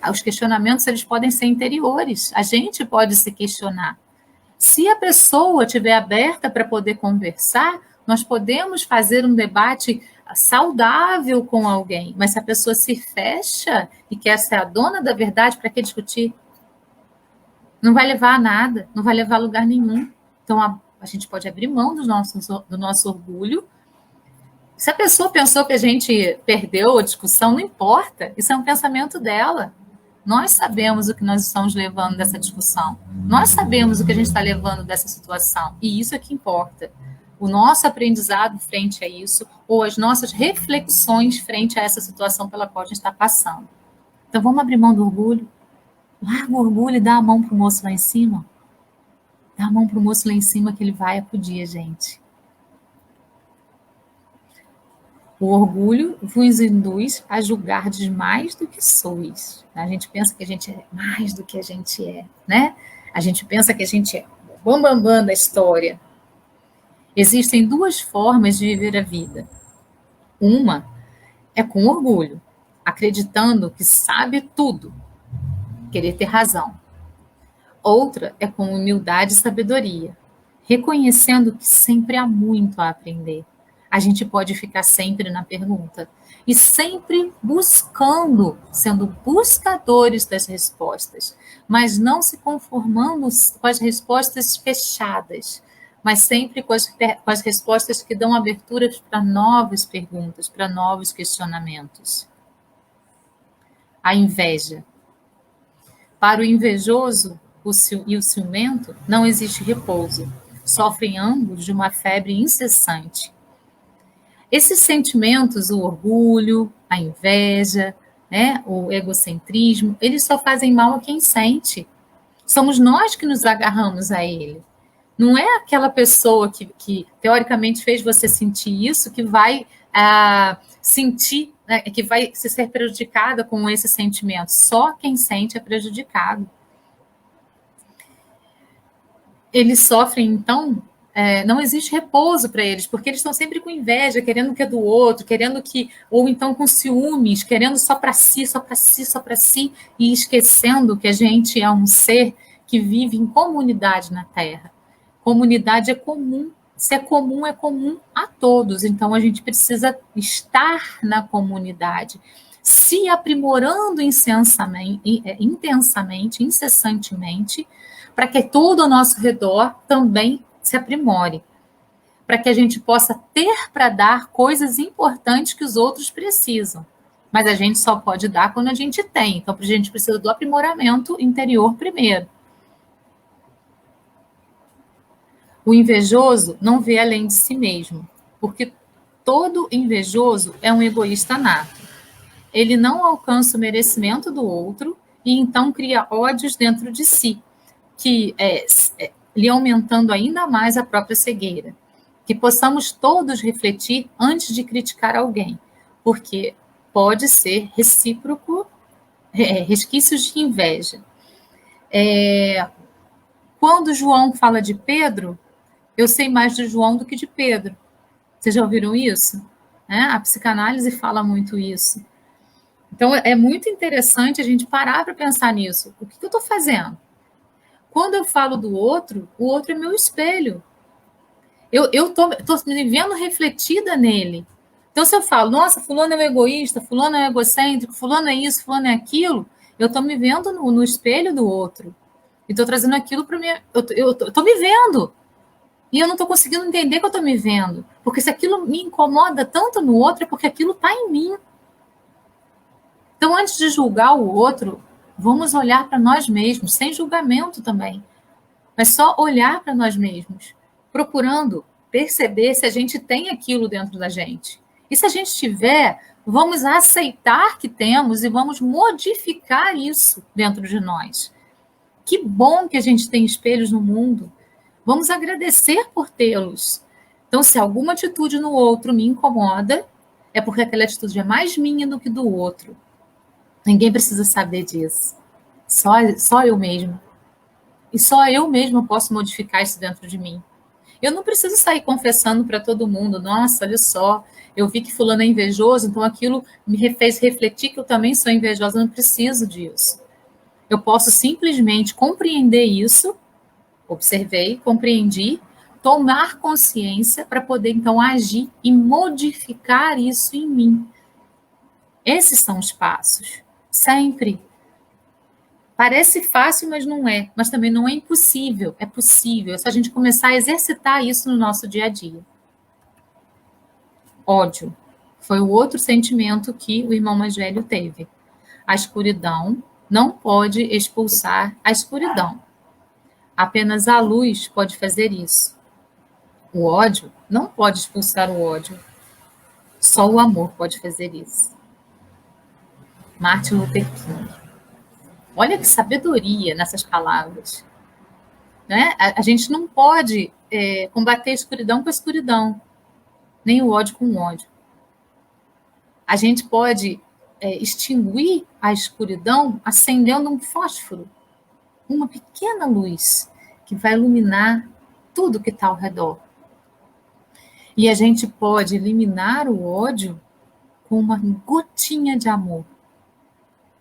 Os questionamentos, eles podem ser interiores. A gente pode se questionar. Se a pessoa estiver aberta para poder conversar, nós podemos fazer um debate saudável com alguém. Mas se a pessoa se fecha e quer ser a dona da verdade, para que discutir? Não vai levar a nada, não vai levar a lugar nenhum. Então, a gente pode abrir mão do nosso orgulho. Se a pessoa pensou que a gente perdeu a discussão, não importa. Isso é um pensamento dela. Nós sabemos o que nós estamos levando dessa discussão. Nós sabemos o que a gente está levando dessa situação. E isso é que importa. O nosso aprendizado frente a isso, ou as nossas reflexões frente a essa situação pela qual a gente está passando. Então, vamos abrir mão do orgulho. Larga o orgulho e dá a mão para o moço lá em cima. Dá a mão para o moço lá em cima que ele vai acudir a gente. O orgulho vos induz a julgardes mais do que sois. A gente pensa que a gente é mais do que a gente é, né? A gente pensa que a gente é o bambambam da história. Existem duas formas de viver a vida. Uma é com orgulho, acreditando que sabe tudo, querer ter razão. Outra é com humildade e sabedoria, reconhecendo que sempre há muito a aprender. A gente pode ficar sempre na pergunta e sempre buscando, sendo buscadores das respostas, mas não se conformando com as respostas fechadas, mas sempre com as respostas que dão aberturas para novas perguntas, para novos questionamentos. A inveja. Para o invejoso e o ciumento, não existe repouso. Sofrem ambos de uma febre incessante. Esses sentimentos, o orgulho, a inveja, né, o egocentrismo, eles só fazem mal a quem sente. Somos nós que nos agarramos a ele. Não é aquela pessoa que teoricamente fez você sentir isso que vai sentir, né, que vai se ser prejudicada com esse sentimento. Só quem sente é prejudicado. Eles sofrem, então, não existe repouso para eles, porque eles estão sempre com inveja, querendo o que é do outro, querendo que, ou então com ciúmes, querendo só para si, só para si, só para si, e esquecendo que a gente é um ser que vive em comunidade na Terra. Comunidade é comum, se é comum a todos, então a gente precisa estar na comunidade, se aprimorando intensamente, incessantemente, para que tudo ao nosso redor também se aprimore, para que a gente possa ter para dar coisas importantes que os outros precisam. Mas a gente só pode dar quando a gente tem. Então, a gente precisa do aprimoramento interior primeiro. O invejoso não vê além de si mesmo, porque todo invejoso é um egoísta nato. Ele não alcança o merecimento do outro e então cria ódios dentro de si, que lhe aumentando ainda mais a própria cegueira. Que possamos todos refletir antes de criticar alguém, porque pode ser recíproco, resquícios de inveja. Quando João fala de Pedro, eu sei mais de João do que de Pedro. Vocês já ouviram isso? A psicanálise fala muito isso. Então, é muito interessante a gente parar para pensar nisso. O que eu estou fazendo? Quando eu falo do outro, o outro é meu espelho. Eu estou me vendo refletida nele. Então, se eu falo, nossa, fulano é um egoísta, fulano é um egocêntrico, fulano é isso, fulano é aquilo, eu estou me vendo no espelho do outro. E estou trazendo aquilo para mim. Eu estou me vendo. E eu não estou conseguindo entender que eu estou me vendo. Porque se aquilo me incomoda tanto no outro, é porque aquilo está em mim. Então, antes de julgar o outro, vamos olhar para nós mesmos, sem julgamento também. mas só olhar para nós mesmos, procurando perceber se a gente tem aquilo dentro da gente. E se a gente tiver, vamos aceitar que temos e vamos modificar isso dentro de nós. Que bom que a gente tem espelhos no mundo. Vamos agradecer por tê-los. Então, se alguma atitude no outro me incomoda, é porque aquela atitude é mais minha do que do outro. Ninguém precisa saber disso. Só eu mesmo. E só eu mesmo posso modificar isso dentro de mim. Eu não preciso sair confessando para todo mundo, nossa, olha só, eu vi que fulano é invejoso, então aquilo me fez refletir que eu também sou invejosa, eu não preciso disso. Eu posso simplesmente compreender isso, observei, compreendi, tomar consciência para poder então agir e modificar isso em mim. Esses são os passos. Sempre. Parece fácil, mas não é. Mas também não é impossível. É possível. É só a gente começar a exercitar isso no nosso dia a dia. Ódio. Foi o outro sentimento que o irmão mais velho teve. A escuridão não pode expulsar a escuridão. Apenas a luz pode fazer isso. O ódio não pode expulsar o ódio. Só o amor pode fazer isso. Martin Luther King. Olha que sabedoria nessas palavras. Né? A gente não pode combater a escuridão com a escuridão, nem o ódio com o ódio. A gente pode extinguir a escuridão acendendo um fósforo, uma pequena luz que vai iluminar tudo que está ao redor. E a gente pode eliminar o ódio com uma gotinha de amor.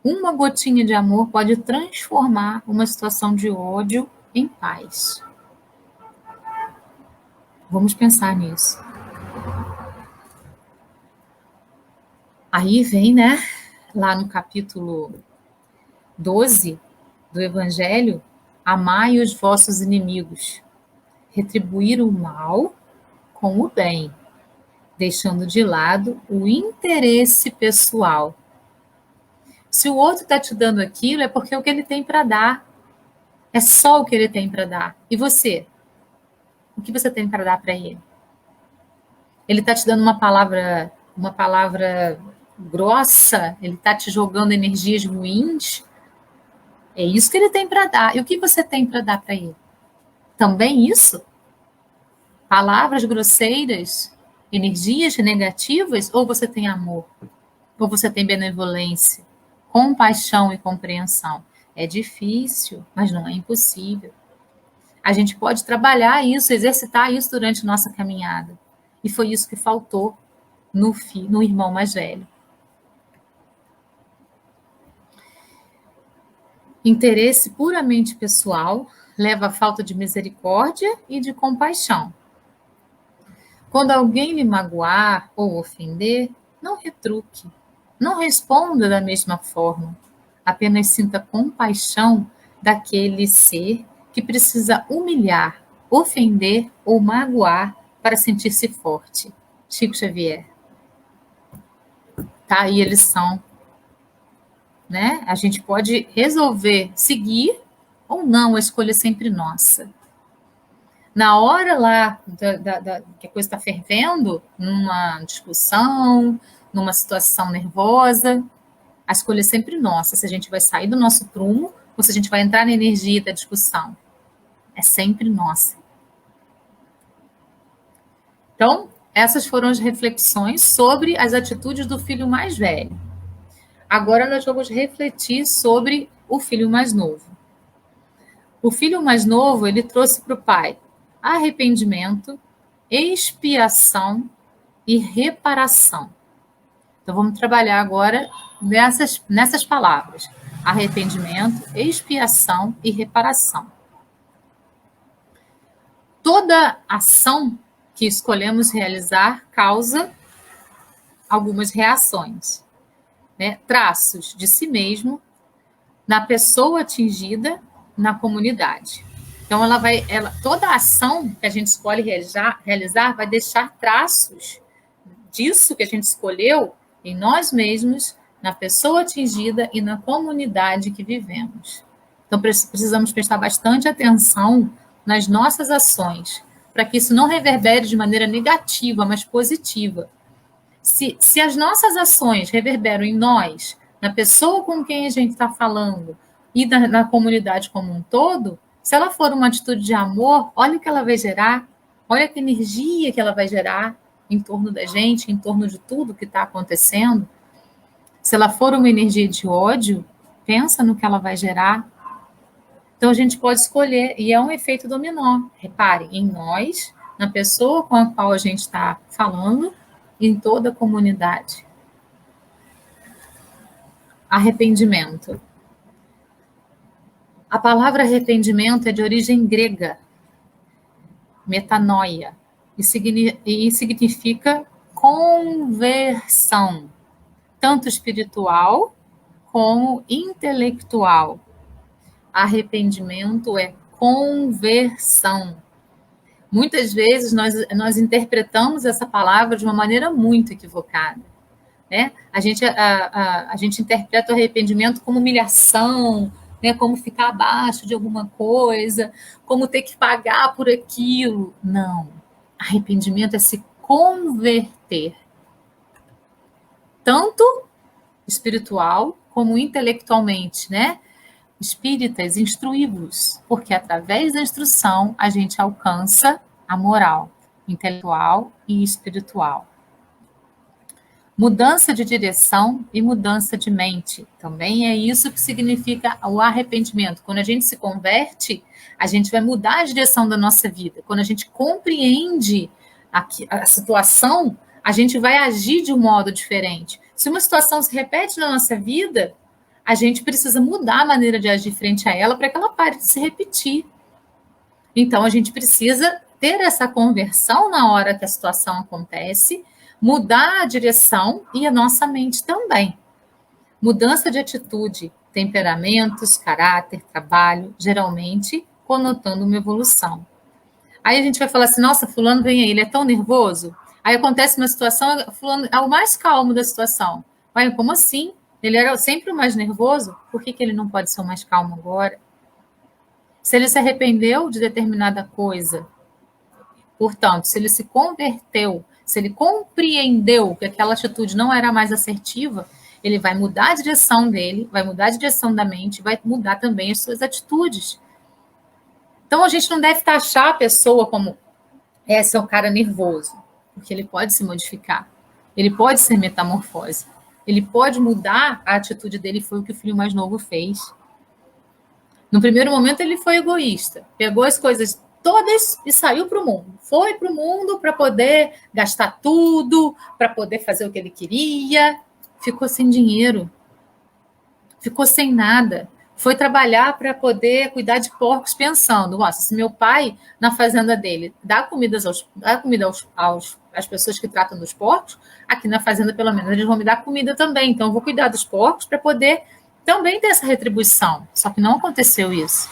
Uma gotinha de amor pode transformar uma situação de ódio em paz. Vamos pensar nisso. Aí vem, né, lá no capítulo 12 do Evangelho, amai os vossos inimigos, retribuir o mal com o bem, deixando de lado o interesse pessoal. Se o outro está te dando aquilo, é porque é o que ele tem para dar. É só o que ele tem para dar. E você? O que você tem para dar para ele? Ele está te dando uma palavra grossa? Ele está te jogando energias ruins? É isso que ele tem para dar. E o que você tem para dar para ele? Também isso? Palavras grosseiras? Energias negativas? Ou você tem amor? Ou você tem benevolência? Compaixão e compreensão. É difícil, mas não é impossível. A gente pode trabalhar isso, exercitar isso durante nossa caminhada. E foi isso que faltou no irmão mais velho. Interesse puramente pessoal leva à falta de misericórdia e de compaixão. Quando alguém lhe magoar ou ofender, não retruque. Não responda da mesma forma. Apenas sinta compaixão daquele ser que precisa humilhar, ofender ou magoar para sentir-se forte. Chico Xavier. Tá aí a lição. Né? A gente pode resolver seguir ou não, a escolha é sempre nossa. Na hora lá que a coisa está fervendo, numa discussão, numa situação nervosa, a escolha é sempre nossa, se a gente vai sair do nosso prumo ou se a gente vai entrar na energia da discussão. É sempre nossa. Então, essas foram as reflexões sobre as atitudes do filho mais velho. Agora nós vamos refletir sobre o filho mais novo. O filho mais novo, ele trouxe para o pai arrependimento, expiação e reparação. Então, vamos trabalhar agora nessas palavras. Arrependimento, expiação e reparação. Toda ação que escolhemos realizar causa algumas reações, né? Traços de si mesmo, na pessoa atingida, na comunidade. Então, toda ação que a gente escolhe realizar vai deixar traços disso que a gente escolheu em nós mesmos, na pessoa atingida e na comunidade que vivemos. Então, precisamos prestar bastante atenção nas nossas ações, para que isso não reverbere de maneira negativa, mas positiva. Se as nossas ações reverberam em nós, na pessoa com quem a gente está falando e na comunidade como um todo, se ela for uma atitude de amor, olha o que ela vai gerar, olha que energia que ela vai gerar em torno da gente, em torno de tudo que está acontecendo. Se ela for uma energia de ódio, pensa no que ela vai gerar. Então, a gente pode escolher, e é um efeito dominó. Reparem, em nós, na pessoa com a qual a gente está falando, e em toda a comunidade. Arrependimento. A palavra arrependimento é de origem grega, metanoia, e significa conversão, tanto espiritual como intelectual. Arrependimento é conversão. Muitas vezes nós interpretamos essa palavra de uma maneira muito equivocada. Né? A gente interpreta o arrependimento como humilhação, né? Como ficar abaixo de alguma coisa, como ter que pagar por aquilo. Não. Arrependimento é se converter, tanto espiritual como intelectualmente, né? Espíritas, instruí-vos, porque através da instrução a gente alcança a moral intelectual e espiritual. Mudança de direção e mudança de mente. Também é isso que significa o arrependimento. Quando a gente se converte, a gente vai mudar a direção da nossa vida. Quando a gente compreende a situação, a gente vai agir de um modo diferente. Se uma situação se repete na nossa vida, a gente precisa mudar a maneira de agir frente a ela para que ela pare de se repetir. Então, a gente precisa ter essa conversão na hora que a situação acontece, mudar a direção e a nossa mente também. Mudança de atitude, temperamentos, caráter, trabalho, geralmente conotando uma evolução. Aí a gente vai falar assim, nossa, fulano vem aí, ele é tão nervoso. Aí acontece uma situação, fulano é o mais calmo da situação. Mas como assim? Ele era sempre o mais nervoso, por que ele não pode ser o mais calmo agora? Se ele se arrependeu de determinada coisa, portanto, se ele se converteu, se ele compreendeu que aquela atitude não era mais assertiva, ele vai mudar a direção dele, vai mudar a direção da mente, vai mudar também as suas atitudes. Então, a gente não deve taxar a pessoa como esse é um cara nervoso, porque ele pode se modificar, ele pode ser metamorfose. Ele pode mudar a atitude dele, foi o que o filho mais novo fez. No primeiro momento, ele foi egoísta. Pegou as coisas todas e saiu para o mundo. Foi para o mundo para poder gastar tudo, para poder fazer o que ele queria. Ficou sem dinheiro. Ficou sem nada. Foi trabalhar para poder cuidar de porcos, pensando, nossa, se meu pai, na fazenda dele, dá comida às pessoas que tratam dos porcos, aqui na fazenda, pelo menos, eles vão me dar comida também. Então, eu vou cuidar dos porcos para poder também ter essa retribuição. Só que não aconteceu isso.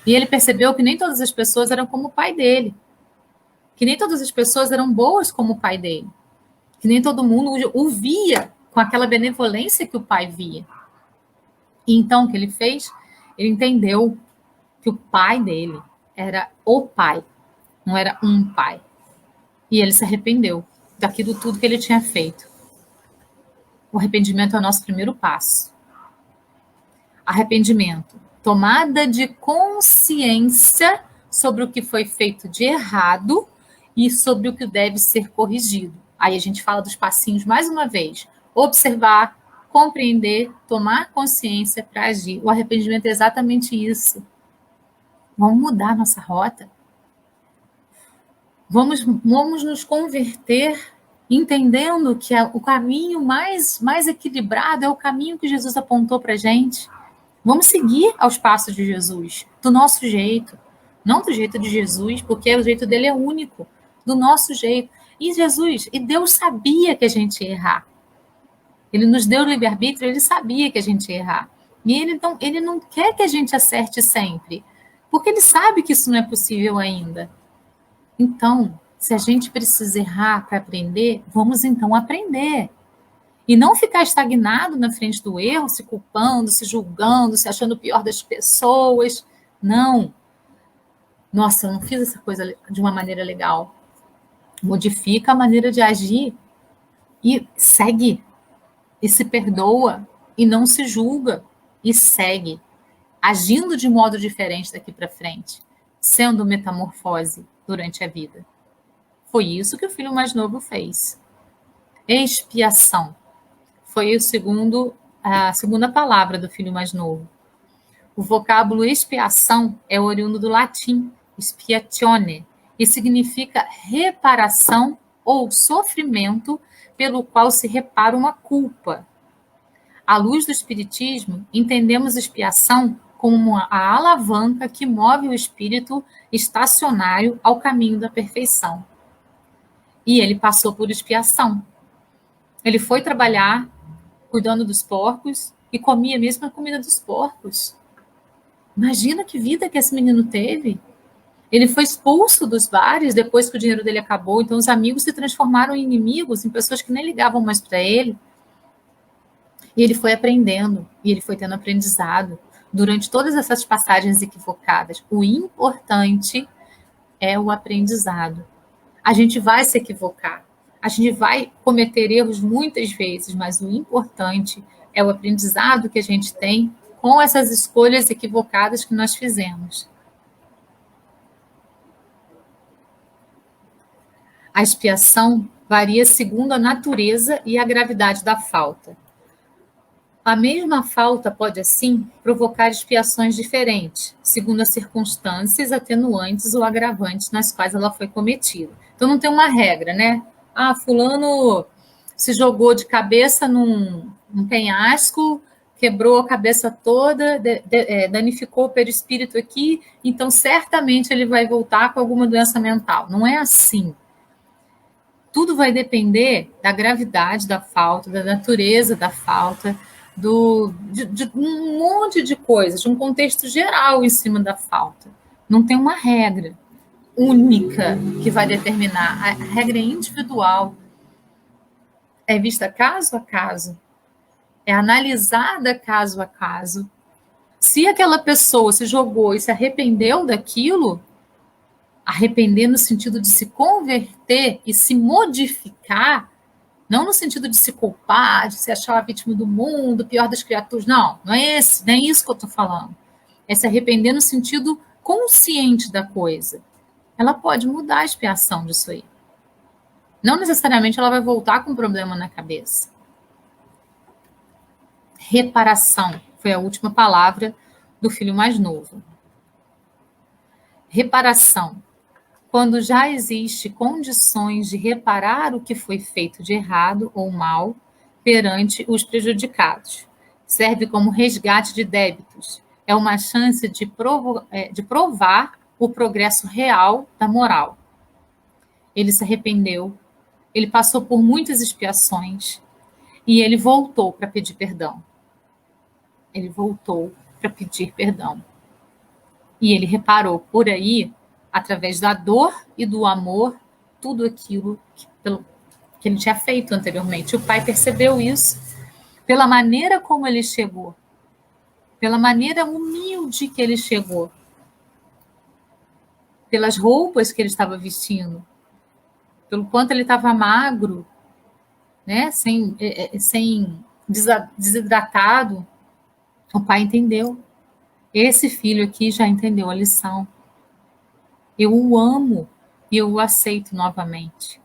E ele percebeu que nem todas as pessoas eram como o pai dele. Que nem todas as pessoas eram boas como o pai dele. Que nem todo mundo o via com aquela benevolência que o pai via. E então, o que ele fez? Ele entendeu que o pai dele era o pai, não era um pai. E ele se arrependeu daquilo tudo que ele tinha feito. O arrependimento é o nosso primeiro passo. Arrependimento. Tomada de consciência sobre o que foi feito de errado e sobre o que deve ser corrigido. Aí a gente fala dos passinhos mais uma vez. Observar, compreender, tomar consciência para agir. O arrependimento é exatamente isso. Vamos mudar nossa rota. Vamos nos converter entendendo que o caminho mais equilibrado é o caminho que Jesus apontou para a gente. Vamos seguir aos passos de Jesus, do nosso jeito. Não do jeito de Jesus, porque o jeito dele é único. Do nosso jeito. E Deus sabia que a gente ia errar. Ele nos deu o livre-arbítrio, ele sabia que a gente ia errar. E ele não quer que a gente acerte sempre, porque ele sabe que isso não é possível ainda. Então, se a gente precisa errar para aprender, vamos então aprender. E não ficar estagnado na frente do erro, se culpando, se julgando, se achando o pior das pessoas. Não. Nossa, eu não fiz essa coisa de uma maneira legal. Modifica a maneira de agir e segue, e se perdoa, e não se julga, e segue, agindo de modo diferente daqui para frente, sendo metamorfose durante a vida. Foi isso que o filho mais novo fez. Expiação foi a segunda palavra do filho mais novo. O vocábulo expiação é oriundo do latim expiatione e significa reparação ou sofrimento pelo qual se repara uma culpa. À luz do Espiritismo, entendemos expiação como a alavanca que move o espírito estacionário ao caminho da perfeição. E ele passou por expiação. Ele foi trabalhar cuidando dos porcos e comia mesmo a comida dos porcos. Imagina que vida que esse menino teve. Ele foi expulso dos bares depois que o dinheiro dele acabou, então os amigos se transformaram em inimigos, em pessoas que nem ligavam mais para ele. E ele foi aprendendo, e ele foi tendo aprendizado durante todas essas passagens equivocadas. O importante é o aprendizado. A gente vai se equivocar, a gente vai cometer erros muitas vezes, mas o importante é o aprendizado que a gente tem com essas escolhas equivocadas que nós fizemos. A expiação varia segundo a natureza e a gravidade da falta. A mesma falta pode, assim, provocar expiações diferentes, segundo as circunstâncias atenuantes ou agravantes nas quais ela foi cometida. Então, não tem uma regra, né? Ah, fulano se jogou de cabeça num penhasco, quebrou a cabeça toda, danificou o perispírito aqui, então certamente ele vai voltar com alguma doença mental. Não é assim. Tudo vai depender da gravidade da falta, da natureza da falta, de um monte de coisas, de um contexto geral em cima da falta. Não tem uma regra única que vai determinar. A regra é individual, é vista caso a caso, é analisada caso a caso. Se aquela pessoa se jogou e se arrependeu daquilo, arrepender no sentido de se converter e se modificar, não no sentido de se culpar, de se achar a vítima do mundo, pior das criaturas. Não, não é isso que eu estou falando. É se arrepender no sentido consciente da coisa. Ela pode mudar a expiação disso aí. Não necessariamente ela vai voltar com um problema na cabeça. Reparação foi a última palavra do filho mais novo. Reparação. Quando já existe condições de reparar o que foi feito de errado ou mal perante os prejudicados. Serve como resgate de débitos. É uma chance de provar o progresso real da moral. Ele se arrependeu, ele passou por muitas expiações e ele voltou para pedir perdão. Ele voltou para pedir perdão. E ele reparou por aí, através da dor e do amor, tudo aquilo que ele tinha feito anteriormente. O pai percebeu isso pela maneira como ele chegou, pela maneira humilde que ele chegou, pelas roupas que ele estava vestindo, pelo quanto ele estava magro, né? Desidratado. O pai entendeu. Esse filho aqui já entendeu a lição. Eu o amo e eu o aceito novamente.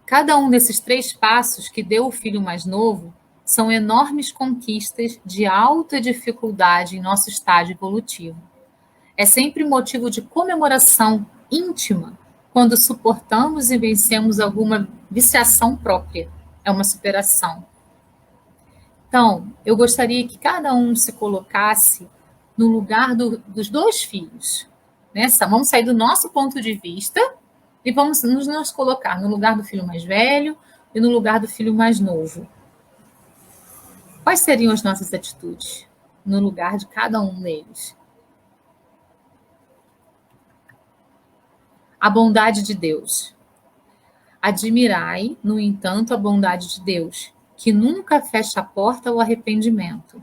Cada um desses 3 passos que deu o filho mais novo são enormes conquistas de alta dificuldade em nosso estágio evolutivo. É sempre motivo de comemoração íntima quando suportamos e vencemos alguma viciação própria. É uma superação. Então, eu gostaria que cada um se colocasse no lugar dos 2 filhos. Né? Vamos sair do nosso ponto de vista e vamos nos colocar no lugar do filho mais velho e no lugar do filho mais novo. Quais seriam as nossas atitudes no lugar de cada um deles? A bondade de Deus. Admirai, no entanto, a bondade de Deus, que nunca fecha a porta ao arrependimento.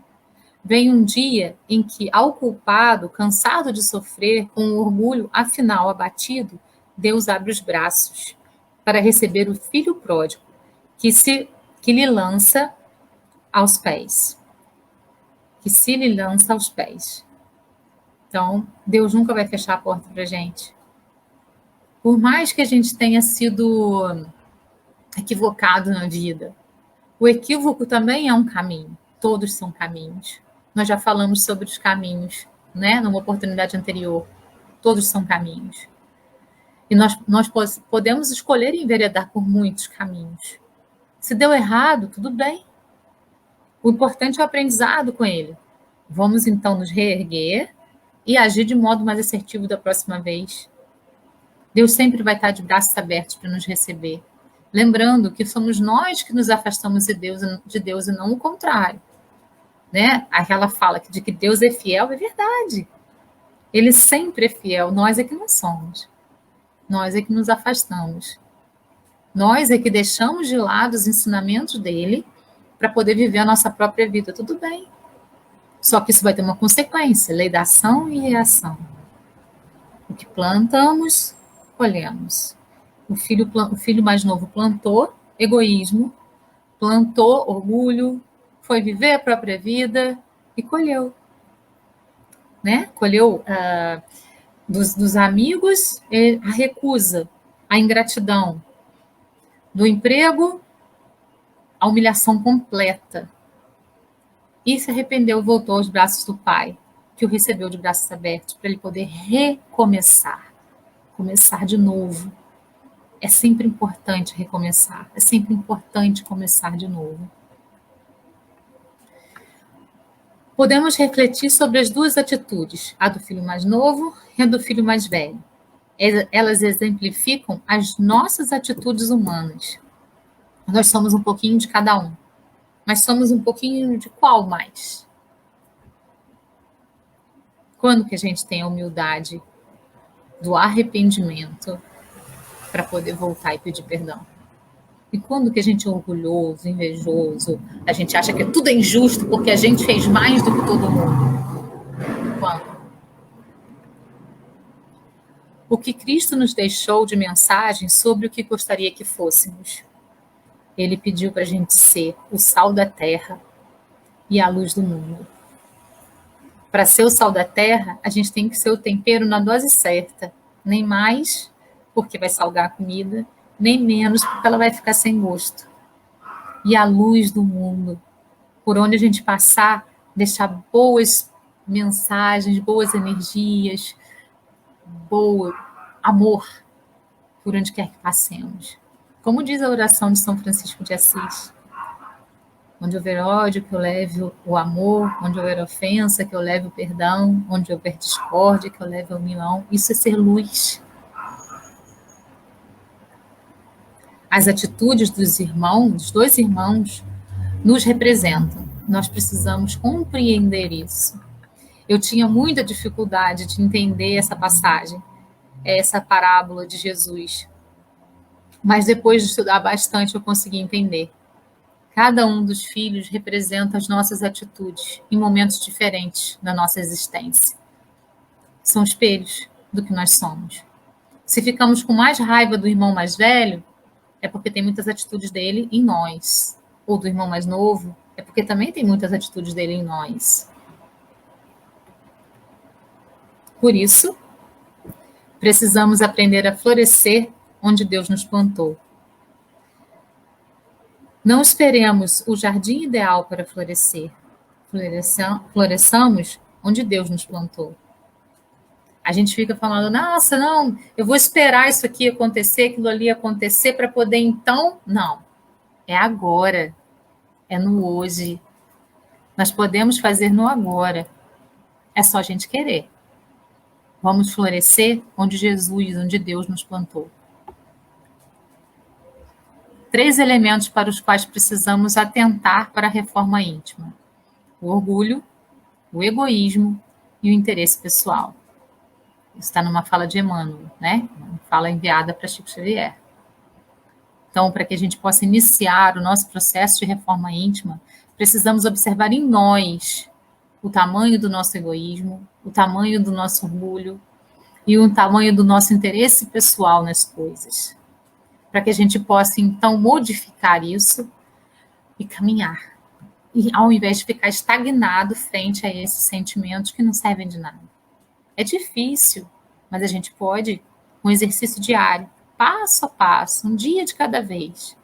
vem um dia em que, ao culpado, cansado de sofrer, com o orgulho afinal abatido, Deus abre os braços para receber o filho pródigo, que lhe lança aos pés. Que se lhe lança aos pés. Então, Deus nunca vai fechar a porta para a gente. Por mais que a gente tenha sido equivocado na vida, o equívoco também é um caminho. Todos são caminhos. Nós já falamos sobre os caminhos, né? Numa oportunidade anterior. Todos são caminhos. E nós podemos escolher enveredar por muitos caminhos. Se deu errado, tudo bem. O importante é o aprendizado com ele. Vamos então nos reerguer e agir de modo mais assertivo da próxima vez. Deus sempre vai estar de braços abertos para nos receber. Lembrando que somos nós que nos afastamos de Deus e não o contrário. Né? Aquela fala de que Deus é fiel é verdade. Ele sempre é fiel, nós é que não somos. Nós é que nos afastamos. Nós é que deixamos de lado os ensinamentos dele para poder viver a nossa própria vida. Tudo bem. Só que isso vai ter uma consequência, lei da ação e reação. O que plantamos, colhemos. O filho mais novo plantou egoísmo, plantou orgulho, foi viver a própria vida e colheu. Né? Colheu dos amigos a recusa, a ingratidão. Do emprego, a humilhação completa. E se arrependeu, voltou aos braços do pai, que o recebeu de braços abertos, para ele poder recomeçar. Começar de novo. É sempre importante recomeçar. É sempre importante começar de novo. Podemos refletir sobre as duas atitudes, a do filho mais novo e a do filho mais velho. Elas exemplificam as nossas atitudes humanas. Nós somos um pouquinho de cada um. Mas somos um pouquinho de qual mais? Quando que a gente tem a humildade do arrependimento para poder voltar e pedir perdão? E quando que a gente é orgulhoso, invejoso, a gente acha que tudo é injusto porque a gente fez mais do que todo mundo? Quando? O que Cristo nos deixou de mensagem sobre o que gostaria que fôssemos? Ele pediu para a gente ser o sal da terra e a luz do mundo. Para ser o sal da terra, a gente tem que ser o tempero na dose certa. Nem mais, porque vai salgar a comida, nem menos, porque ela vai ficar sem gosto. E a luz do mundo, por onde a gente passar, deixar boas mensagens, boas energias, amor, por onde quer que passemos. Como diz a oração de São Francisco de Assis, onde houver ódio, que eu leve o amor, onde houver ofensa, que eu leve o perdão, onde houver discórdia, que eu leve a união. Isso é ser luz. As atitudes dos dois irmãos, nos representam. Nós precisamos compreender isso. Eu tinha muita dificuldade de entender essa passagem, essa parábola de Jesus. Mas depois de estudar bastante, eu consegui entender. Cada um dos filhos representa as nossas atitudes em momentos diferentes da nossa existência. São espelhos do que nós somos. Se ficamos com mais raiva do irmão mais velho, é porque tem muitas atitudes dele em nós. Ou do irmão mais novo, é porque também tem muitas atitudes dele em nós. Por isso, precisamos aprender a florescer onde Deus nos plantou. Não esperemos o jardim ideal para florescer. Floresçamos onde Deus nos plantou. A gente fica falando, nossa, não, eu vou esperar isso aqui acontecer, aquilo ali acontecer para poder então... Não, é agora, é no hoje. Nós podemos fazer no agora. É só a gente querer. Vamos florescer onde Jesus, onde Deus nos plantou. 3 elementos para os quais precisamos atentar para a reforma íntima: o orgulho, o egoísmo e o interesse pessoal. Isso está numa fala de Emmanuel, né? Uma fala enviada para Chico Xavier. Então, para que a gente possa iniciar o nosso processo de reforma íntima, precisamos observar em nós o tamanho do nosso egoísmo, o tamanho do nosso orgulho e o tamanho do nosso interesse pessoal nas coisas, para que a gente possa, então, modificar isso e caminhar, e ao invés de ficar estagnado frente a esses sentimentos que não servem de nada. É difícil, mas a gente pode, com um exercício diário, passo a passo, um dia de cada vez.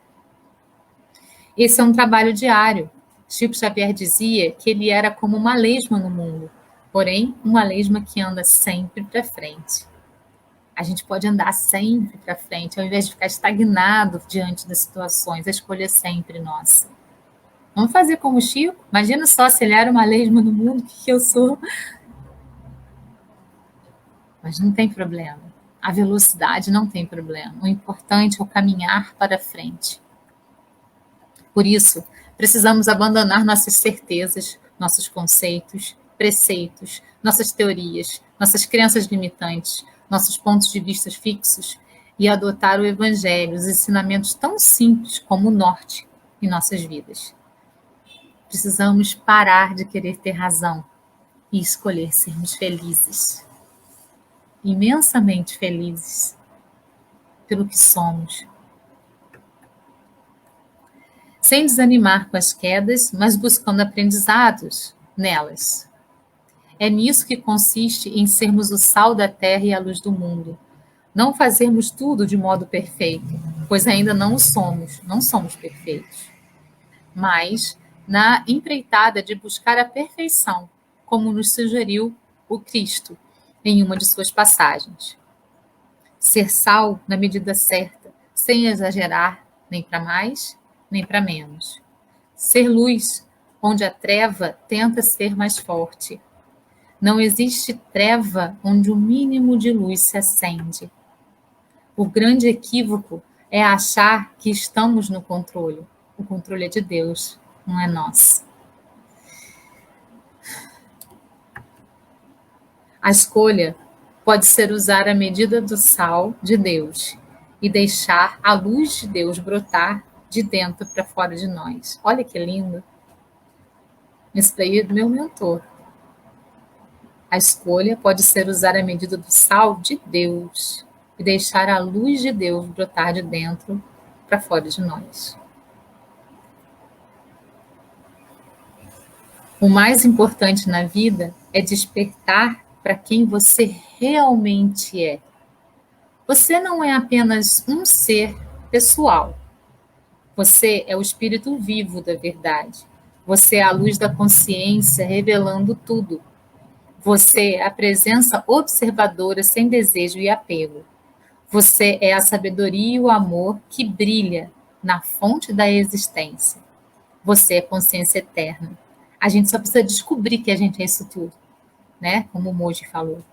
Esse é um trabalho diário. Chico Xavier dizia que ele era como uma lesma no mundo, porém, uma lesma que anda sempre para frente. A gente pode andar sempre para frente, ao invés de ficar estagnado diante das situações. A escolha é sempre nossa. Vamos fazer como o Chico? Imagina só se ele era uma lesma no mundo, o que eu sou. Mas não tem problema. A velocidade não tem problema. O importante é o caminhar para frente. Por isso, precisamos abandonar nossas certezas, nossos conceitos, preceitos, nossas teorias, nossas crenças limitantes, nossos pontos de vista fixos e adotar o Evangelho, os ensinamentos tão simples como o norte em nossas vidas. Precisamos parar de querer ter razão e escolher sermos felizes, imensamente felizes pelo que somos. Sem desanimar com as quedas, mas buscando aprendizados nelas. É nisso que consiste em sermos o sal da terra e a luz do mundo. Não fazermos tudo de modo perfeito, pois ainda não o somos, não somos perfeitos. Mas na empreitada de buscar a perfeição, como nos sugeriu o Cristo em uma de suas passagens. Ser sal na medida certa, sem exagerar nem para mais, nem para menos. Ser luz, onde a treva tenta ser mais forte. Não existe treva onde o mínimo de luz se acende. O grande equívoco é achar que estamos no controle. O controle é de Deus, não é nosso. A escolha pode ser usar a medida do sal de Deus e deixar a luz de Deus brotar de dentro para fora de nós. Olha que lindo. Esse daí é do meu mentor. A escolha pode ser usar a medida do sal de Deus e deixar a luz de Deus brotar de dentro para fora de nós. O mais importante na vida é despertar para quem você realmente é. Você não é apenas um ser pessoal. Você é o espírito vivo da verdade. Você é a luz da consciência revelando tudo. Você é a presença observadora sem desejo e apego. Você é a sabedoria e o amor que brilha na fonte da existência. Você é consciência eterna. A gente só precisa descobrir que a gente é isso tudo, né? Como o Moji falou.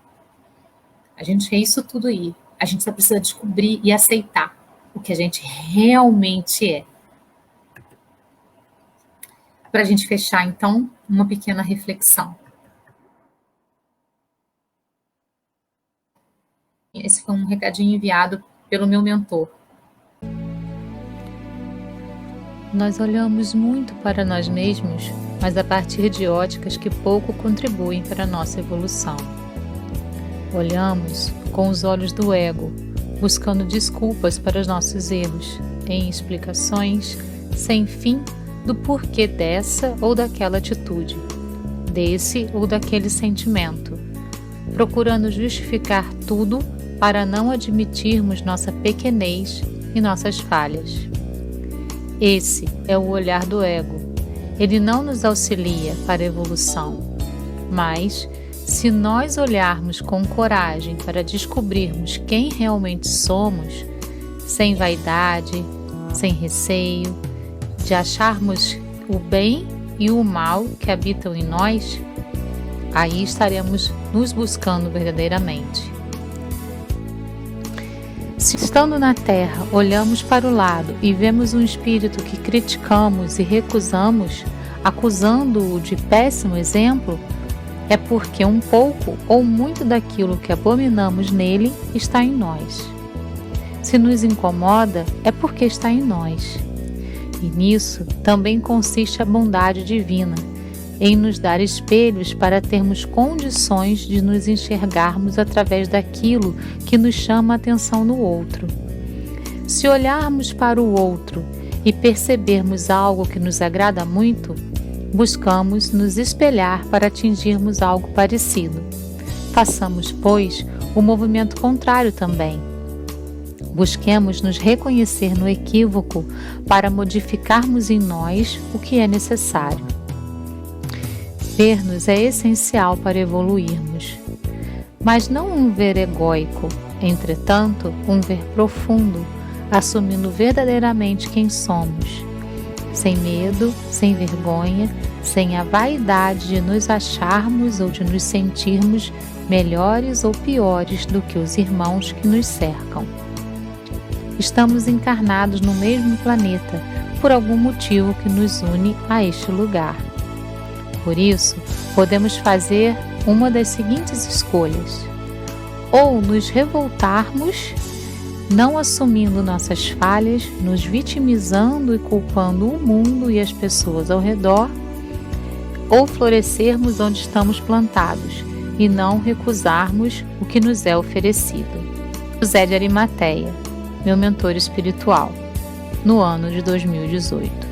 A gente é isso tudo aí. A gente só precisa descobrir e aceitar o que a gente realmente é. Para a gente fechar, então, uma pequena reflexão. Esse foi um recadinho enviado pelo meu mentor. Nós olhamos muito para nós mesmos, mas a partir de óticas que pouco contribuem para a nossa evolução. Olhamos com os olhos do ego, buscando desculpas para os nossos erros, em explicações sem fim do porquê dessa ou daquela atitude, desse ou daquele sentimento, procurando justificar tudo para não admitirmos nossa pequenez e nossas falhas. Esse é o olhar do ego. Ele não nos auxilia para a evolução, mas se nós olharmos com coragem para descobrirmos quem realmente somos, sem vaidade, sem receio, de acharmos o bem e o mal que habitam em nós, aí estaremos nos buscando verdadeiramente. Se estando na Terra, olhamos para o lado e vemos um espírito que criticamos e recusamos, acusando-o de péssimo exemplo, é porque um pouco ou muito daquilo que abominamos nele está em nós. Se nos incomoda, é porque está em nós. E nisso também consiste a bondade divina, em nos dar espelhos para termos condições de nos enxergarmos através daquilo que nos chama a atenção no outro. Se olharmos para o outro e percebermos algo que nos agrada muito, buscamos nos espelhar para atingirmos algo parecido. Façamos, pois, o movimento contrário também. Busquemos nos reconhecer no equívoco para modificarmos em nós o que é necessário. Ver-nos é essencial para evoluirmos, mas não um ver egóico, entretanto, um ver profundo, assumindo verdadeiramente quem somos, sem medo, sem vergonha, sem a vaidade de nos acharmos ou de nos sentirmos melhores ou piores do que os irmãos que nos cercam. Estamos encarnados no mesmo planeta por algum motivo que nos une a este lugar. Por isso, podemos fazer uma das seguintes escolhas: ou nos revoltarmos, não assumindo nossas falhas, nos vitimizando e culpando o mundo e as pessoas ao redor, ou florescermos onde estamos plantados e não recusarmos o que nos é oferecido. José de Arimateia, meu mentor espiritual, no ano de 2018.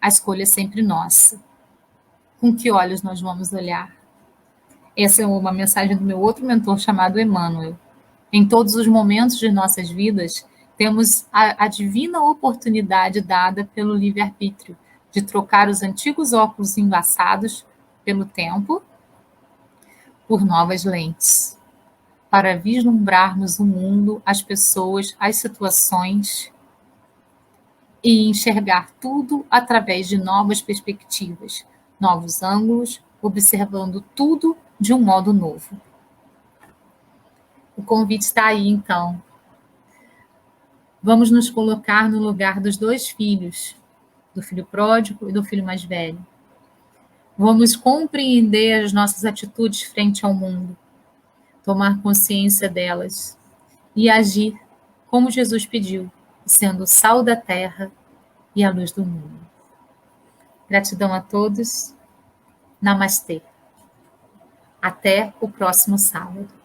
A escolha é sempre nossa. Com que olhos nós vamos olhar? Essa é uma mensagem do meu outro mentor chamado Emmanuel. Em todos os momentos de nossas vidas, temos a divina oportunidade dada pelo livre-arbítrio de trocar os antigos óculos embaçados pelo tempo por novas lentes, para vislumbrarmos o mundo, as pessoas, as situações e enxergar tudo através de novas perspectivas, novos ângulos, observando tudo de um modo novo. O convite está aí, então. Vamos nos colocar no lugar dos dois filhos, do filho pródigo e do filho mais velho. Vamos compreender as nossas atitudes frente ao mundo, tomar consciência delas e agir como Jesus pediu, sendo o sal da terra e a luz do mundo. Gratidão a todos. Namastê. Até o próximo sábado.